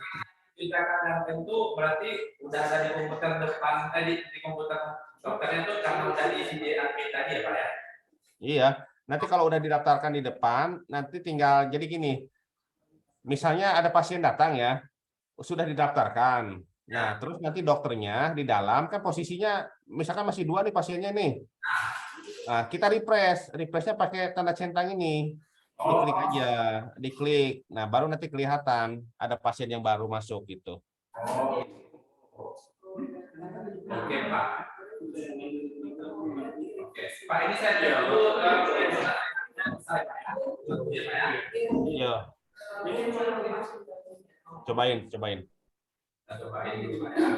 tindakan itu berarti udah ada di komputer depan tadi di komputer dokternya itu karena udah diisi di admin tadi ya Pak ya. Iya. Nanti kalau udah didaftarkan di depan, nanti tinggal jadi gini. Misalnya ada pasien datang ya, sudah didaftarkan. Nah, terus nanti dokternya di dalam kan posisinya misalkan masih 2 nih pasiennya nih. Nah, kita refreshnya pakai tanda centang ini. Diklik aja, diklik. Nah, baru nanti kelihatan ada pasien yang baru masuk gitu. Oh. Oke Pak. Oke, Pak ini saya lihat dulu Iya. Cobain. Kita cobain dulu Pak ya.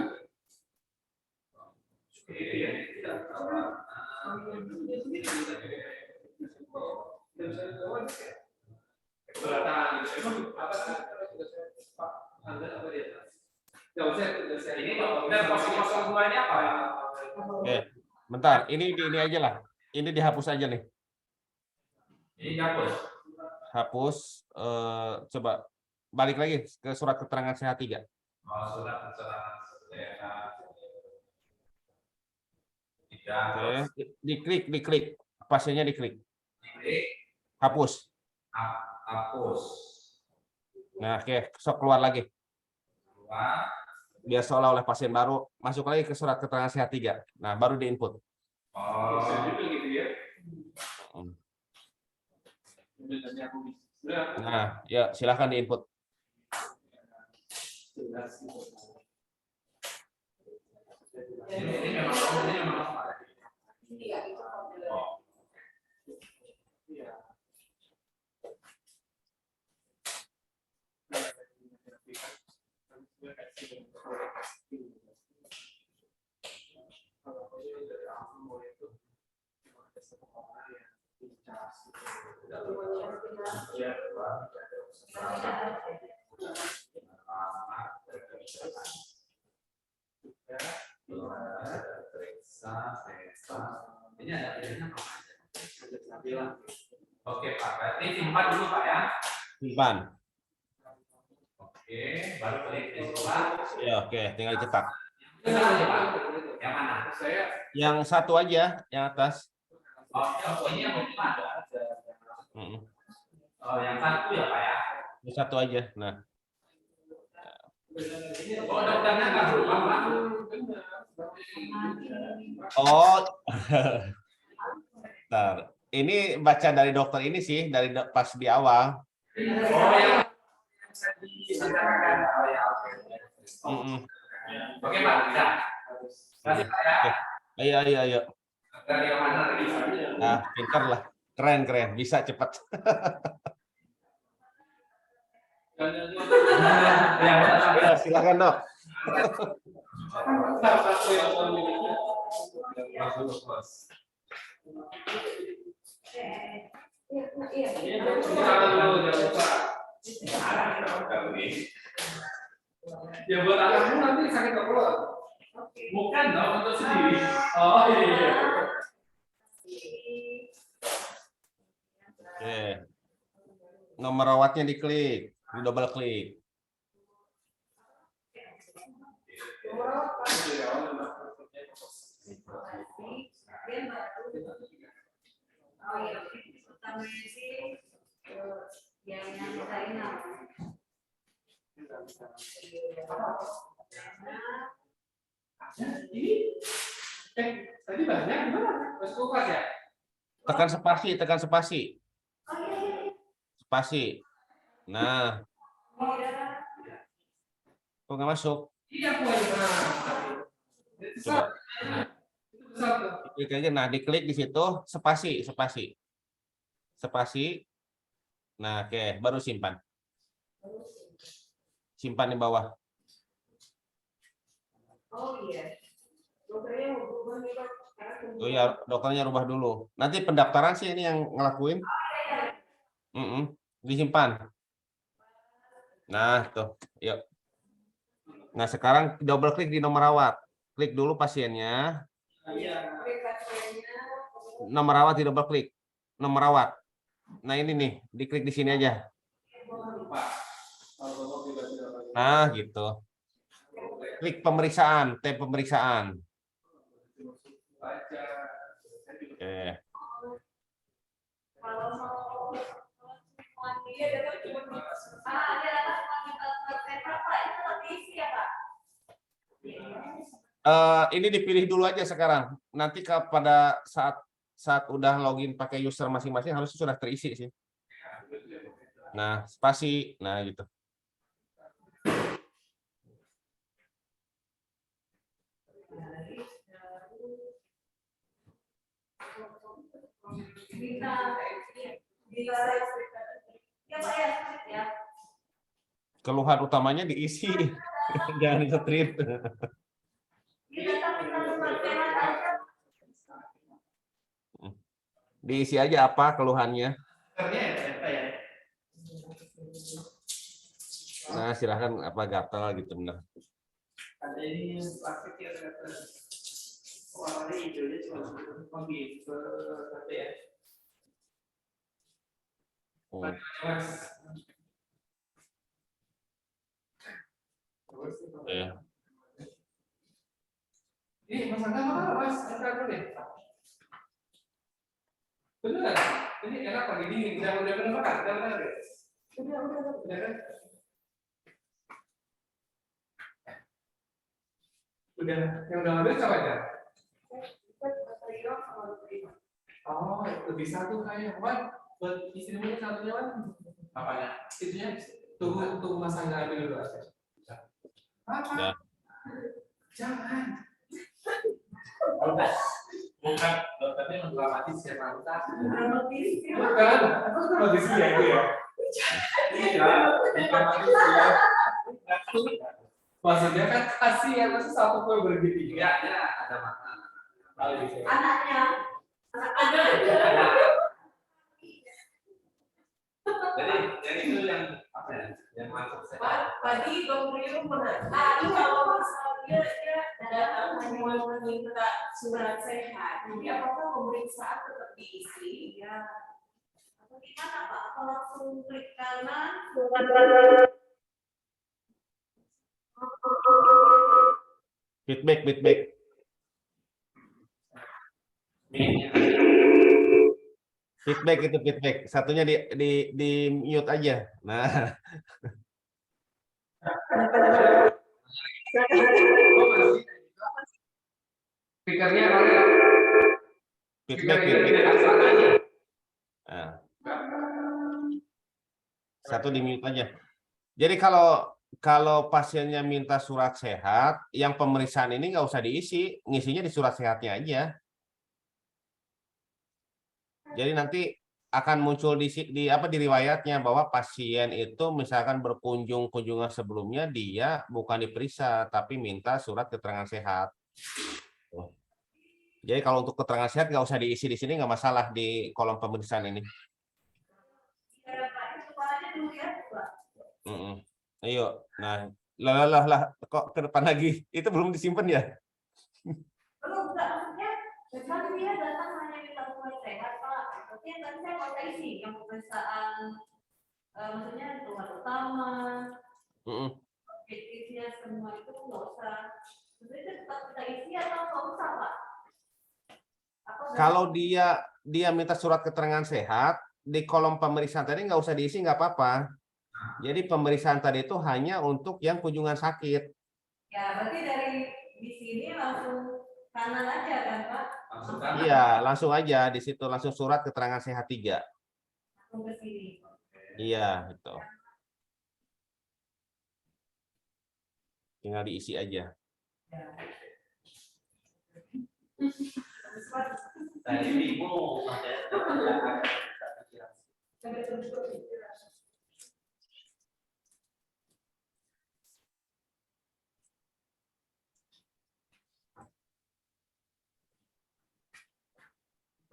Ini kosong ini apa? Bentar, ini aja lah. Ini dihapus aja nih. Ini dihapus. Hapus, coba balik lagi ke surat keterangan sehat 3. Oh, surat keterangan sehat. Oke, diklik, pasiennya diklik. Hapus. Hapus. Nah, oke, sok keluar lagi. Keluar. Biar seolah oleh pasien baru masuk lagi ke surat keterangan sehat 3. Nah, baru diinput. Oh, gitu ya. Nah, ya silahkan diinput. Ini memang ini ada pilihannya apa? Oke Pak, berarti simpan dulu Pak ya. Simpan. Oke, baru klik dibuat. Ya, oke, tinggal dicetak. Yang mana? Yang satu aja, yang atas. Oh, ini yang mana? Oh, yang satu ya Pak ya. Yang satu aja. Nah. Oh, dokternya nggak berubah Pak. Oh. Bentar. ini baca dari dokter ini sih, dari pas di awal. Oh ya. Bisa disampaikan. Oh ya, oke. Oke Pak, bisa. Kasih Pak ya. Ayo, ayo, ayo. Dari yang mana tadi? Nah, pintar lah. Keren, keren. Bisa cepat. Ya, silakan dok. Ya buat anakmu nanti sakit kepala. Bukan dong, untuk sendiri. Oh iya. Oke. Nomor rawatnya diklik, di double klik. Oh iya, utamanya sih yang nyampein apa? Tadi banyak gimana? Mas kulkas ya? Tekan spasi, tekan spasi. Oh iya. Spasi. Nah, kok nggak masuk? Iya, poin. Coba. Itu besar tuh. Klik aja. Nah, diklik di situ, spasi, spasi. Spasi. Nah, oke, baru simpan. Simpan di bawah. Oh iya. Dokternya mau berubah nih Pak. Oh ya, dokternya rubah dulu. Nanti pendaftaran sih ini yang ngelakuin. Disimpan. Nah, tuh, yuk. Nah, sekarang double klik di nomor rawat. Klik dulu pasiennya. Nomor rawat di double klik. Nomor rawat. Nah, ini nih, diklik di sini aja. Nah, gitu. Klik pemeriksaan, tab pemeriksaan. Oke. Kalau mau dia dapat cuma dia dapat Pak, itu lebih isi ya Pak. Ini dipilih dulu aja sekarang. Nanti pada saat udah login pakai user masing-masing harusnya sudah terisi sih. Nah, spasi, nah gitu. Keluhan utamanya diisi, jangan di-strip. Diisi aja apa keluhannya. Nah, silahkan apa gatal gitu benar. Ada ini plastik ya, warnanya hijaunya cuma gitu ya. Ini Mas Angga mana Mas? Angga dulu deh. Beneran? Ini enak pagi dingin. Udah bener makan? Udah bener deh. Udah kan? Udah. Yang udah ngambil siapa aja? Oh, lebih satu kayak Wan. Buat istrimu satunya Wan. Apanya? Itunya tunggu Mas Angga ambil dulu aja. Apa? Jangan. Bukan, dokternya mendramatis ya Pak. Bukan, dramatis ya itu ya. Iya, dramatis ya. Maksudnya kan kasihan masa satu kue bergitiga ya ada makanan. Anaknya. Jadi itu yang apa ya? Yang masuk saya. Tadi dokternya benar. Tadi kalau masalah dia datang hanya meminta surat sehat. Jadi apakah pemeriksaan tetap diisi? Ya. Atau gimana Pak? Apa langsung klik kanan? Feedback. Feedback itu feedback. Satunya di mute aja. Nah. Speakernya Feedback. Nah. Satu di mute aja. Jadi kalau pasiennya minta surat sehat, yang pemeriksaan ini nggak usah diisi, ngisinya di surat sehatnya aja. Jadi nanti akan muncul di riwayatnya bahwa pasien itu misalkan kunjungan sebelumnya dia bukan diperiksa tapi minta surat keterangan sehat. Jadi kalau untuk keterangan sehat nggak usah diisi di sini, nggak masalah di kolom pemeriksaan ini. Ayo, nah, lah, kok ke depan lagi? Itu belum disimpan ya? Belum, enggak, maksudnya kan dia datang hanya minta surat sehat, Pak. Tapi yang tadi saya pakai isi, yang pemeriksaan, maksudnya keluar utama, objektifnya semua itu nggak usah. Sebenarnya tetap kita isi atau nggak usah, Pak? Kalau dia minta surat keterangan sehat, di kolom pemeriksaan tadi nggak usah diisi, nggak apa-apa. Jadi pemeriksaan tadi itu hanya untuk yang kunjungan sakit. Ya, berarti dari di sini langsung kanan aja kan, Pak? Langsung kanan. Iya, langsung aja di situ langsung surat keterangan sehat 3. Langsung ke sini. Iya, gitu. Tinggal diisi aja. Tadi bingung.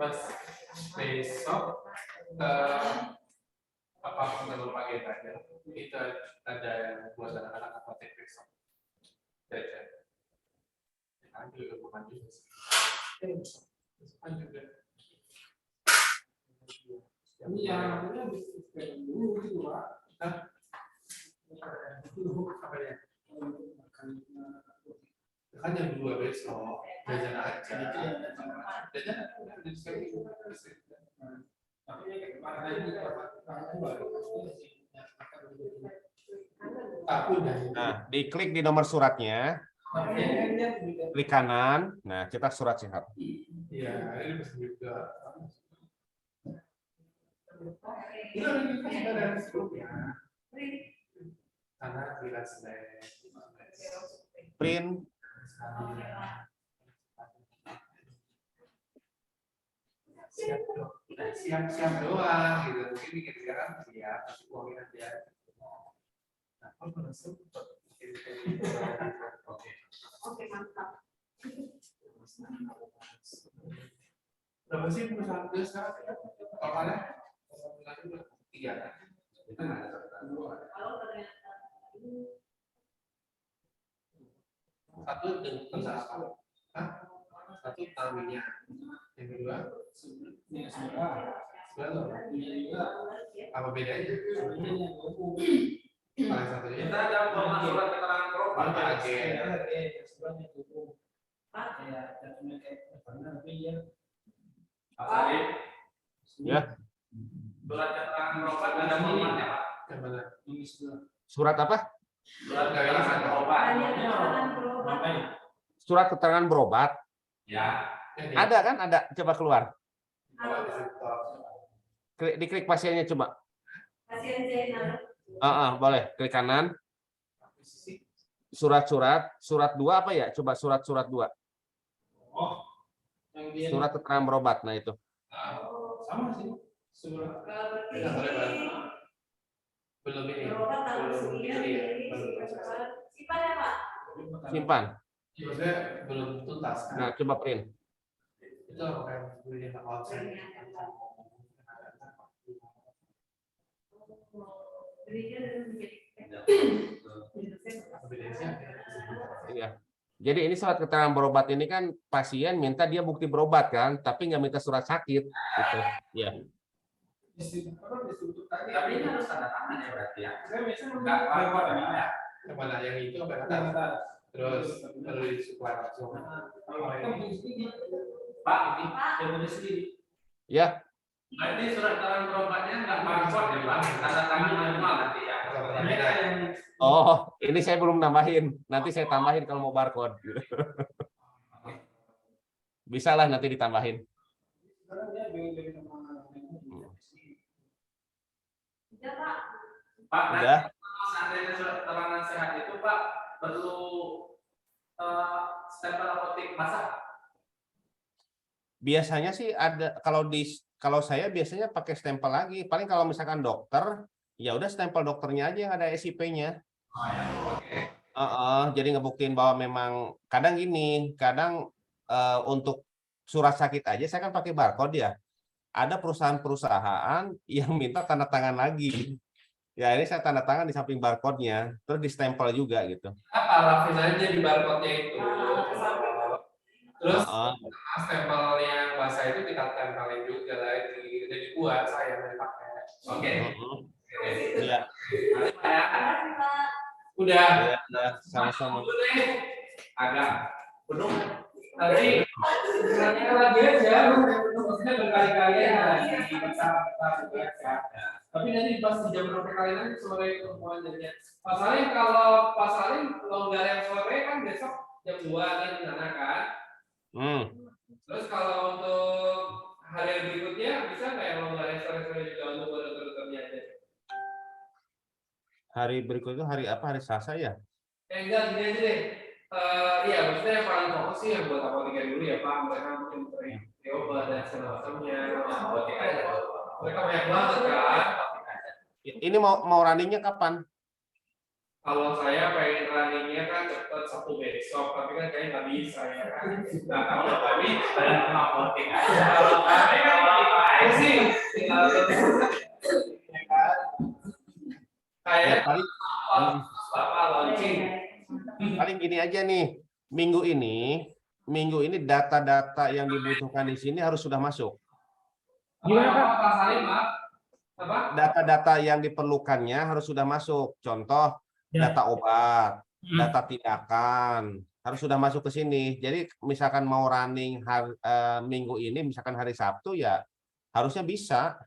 Pas besok apa menurut Pak Gita aja kita ada yang buat anak-anak apotek besok. Jajan. Ambil ke rumah juga. Juga. Ini yang dulu gitu Pak. Apa ya? Kan yang 2 besok jajan aja. Jajan Nah, diklik di nomor suratnya, klik kanan. Nah, kita surat sehat. Iya, ini bisa juga. Ini kita dari sebelumnya. Karena kita Print. Siap doang gitu. Mungkin bikin sekarang siap, tapi uangin aja. Nah, kalau masuk, Oke, mantap. berapa sih perusahaan itu sekarang? Kalau ada, 3 kan? Itu nggak ada. Kalau ternyata Satu dengan perusahaan apa? Hah? Satu tahunya. Yang kedua? Apa bedanya? Salah satunya. Kita ada surat keterangan berobat agen. Ya. Surat keterangan berobat ada formatnya, Pak. Yang mana? Surat apa? Surat keterangan berobat. Surat keterangan berobat. Ya. Ada kan? Ada. Coba keluar. Diklik pasiennya coba. pasien Zainal. Boleh. Klik kanan. Surat-surat. Surat 2 apa ya? Coba surat-surat 2. Surat keterangan berobat. Nah, itu. Sama sih. Surat. Belum ini. Belum ini. Simpan ya, Pak. Simpan. Maksudnya belum tuntas. Nah, coba print. Itu apa kan? Belinya konsen. Iya. Jadi ini surat keterangan berobat ini kan pasien minta dia bukti berobat kan, tapi nggak minta surat sakit. Gitu. Ya. Tapi ini harus tanda tangan ya berarti ya. Enggak, apa yang mana yang itu apa? Terus surat langsung. Pak, ini yang punya sendiri. Ya. Berarti surat keterangan berobatnya nggak barcode ya, Pak. Tanda tangan manual nanti ya. Oh, ini saya belum nambahin. Nanti saya tambahin kalau mau barcode. Bisa lah nanti ditambahin. Ya Pak. Pak, Udah. kalau seandainya surat keterangan sehat itu Pak perlu stempel apotek basah. Biasanya sih ada kalau saya biasanya pakai stempel lagi. Paling kalau misalkan dokter, ya udah stempel dokternya aja yang ada SIP-nya. Oh ya, oke. Jadi ngebuktiin bahwa memang kadang gini, kadang untuk surat sakit aja saya kan pakai barcode ya. Ada perusahaan-perusahaan yang minta tanda tangan lagi. Ya ini saya tanda tangan di samping barcode-nya, terus di stempel juga gitu. Parafin aja di barcode-nya itu. Terus stempel yang basah itu kita tempelin juga lagi. Udah dibuat saya yang pakai. Oke. Iya. Udah. Ya, sama-sama. Agak penuh. Nanti nanti lagi aja, maksudnya berkali-kali lagi kita baca. Tapi nanti pas di jam berapa kali nanti sore pertemuan jadinya. Pas Salim kalau Pas Salim longgar yang sore kan besok jam 2 kan di sana kan. Terus kalau untuk hari berikutnya bisa nggak yang longgar yang sore-sore juga untuk dokter-dokternya aja? Hari berikutnya hari apa? Hari Selasa ya? Enggak, gini aja deh. Iya, maksudnya yang paling fokus sih yang buat apoteker dulu ya Pak. Mereka mungkin beri obat dan segala macamnya. Apotek aja. Mereka banyak banget kan. Ini mau runningnya kapan? Kalau saya pengen runningnya kan cepet Sabtu besok, tapi kan kayaknya nggak bisa ya kan. Nah, kalau kami ada apotek aja. Kalau kami kan itu sih tinggal kayak apa launching. Paling gini aja nih, minggu ini data-data yang dibutuhkan di sini harus sudah masuk. Gimana, Pak? Pak Salim, Pak? Apa? Data-data yang diperlukannya harus sudah masuk. Contoh, data obat, data tindakan, harus sudah masuk ke sini. Jadi misalkan mau running minggu ini, misalkan hari Sabtu ya harusnya bisa.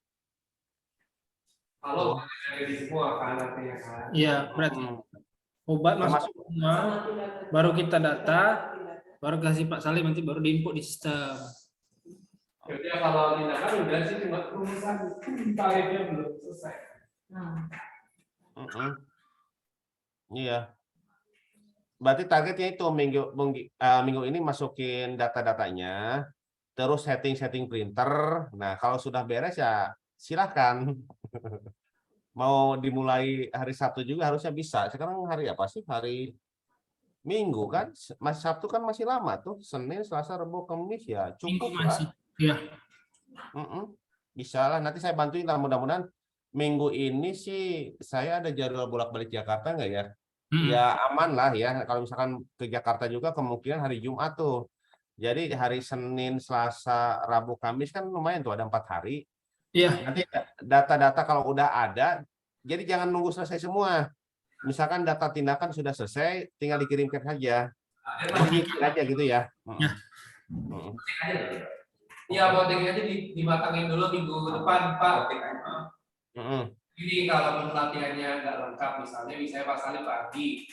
Kalau di semua kan artinya kan. Iya, berarti obat masuk semua, baru kita data, baru kasih Pak Salim, nanti baru diinput di sistem. Jadi kalau tindakan udah sih cuma rumusan tarifnya belum selesai. Iya. Berarti targetnya itu minggu ini masukin data-datanya, terus setting printer. Nah, kalau sudah beres ya silahkan. Mau dimulai hari Sabtu juga harusnya bisa. Sekarang hari apa sih? Hari Minggu kan? Masih Sabtu kan masih lama tuh. Senin, Selasa, Rabu, Kamis ya cukup Masih. lah. Ya. Bisa lah. Nanti saya bantuin lah. Mudah-mudahan minggu ini sih saya ada jadwal bolak-balik Jakarta nggak ya? Ya aman lah ya. Kalau misalkan ke Jakarta juga kemungkinan hari Jumat tuh. Jadi hari Senin, Selasa, Rabu, Kamis kan lumayan tuh ada 4 hari. Iya. Nanti data-data kalau udah ada, jadi jangan nunggu selesai semua. Misalkan data tindakan sudah selesai, tinggal dikirimkan saja. Dikirim aja gitu ya. Iya, apoteknya aja dimatangin dulu minggu depan, Pak. Jadi kalau pelatihannya nggak lengkap, misalnya Pak Salim pagi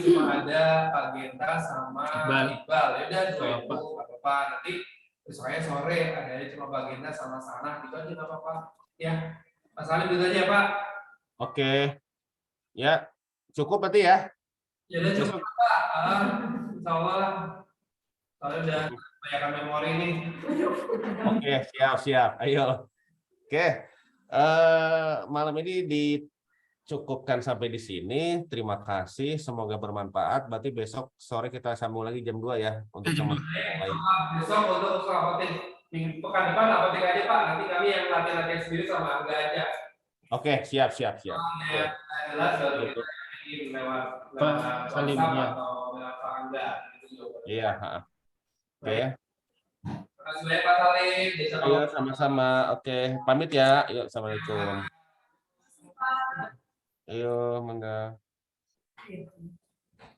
cuma ada Pak Genta sama Iqbal, ya udah dua itu nggak apa-apa. Nanti besoknya sore ada cuma Pak Genta sama Sana, itu aja nggak apa-apa. Ya, Pak Salim gitu aja Pak. Oke, ya cukup berarti ya. Ya udah cukup Pak. Insya Allah lah. Soalnya udah banyak memori nih. Oke, siap. Ayo. Oke. Malam ini dicukupkan sampai di sini. Terima kasih, semoga bermanfaat. Berarti besok sore kita sambung lagi jam 2 ya untuk teman-teman yang lain. Besok untuk apotek pekan depan apotek aja Pak. Nanti kami yang latihan sendiri sama Angga aja. Oke, siap. Jelas baru kita ini lewat Salim atau lewat Pak Angga. Iya. Oke. Terima kasih banyak Pak Salim. Ayo sama-sama. Oke, pamit ya. Yuk, assalamualaikum. Ayo, mangga.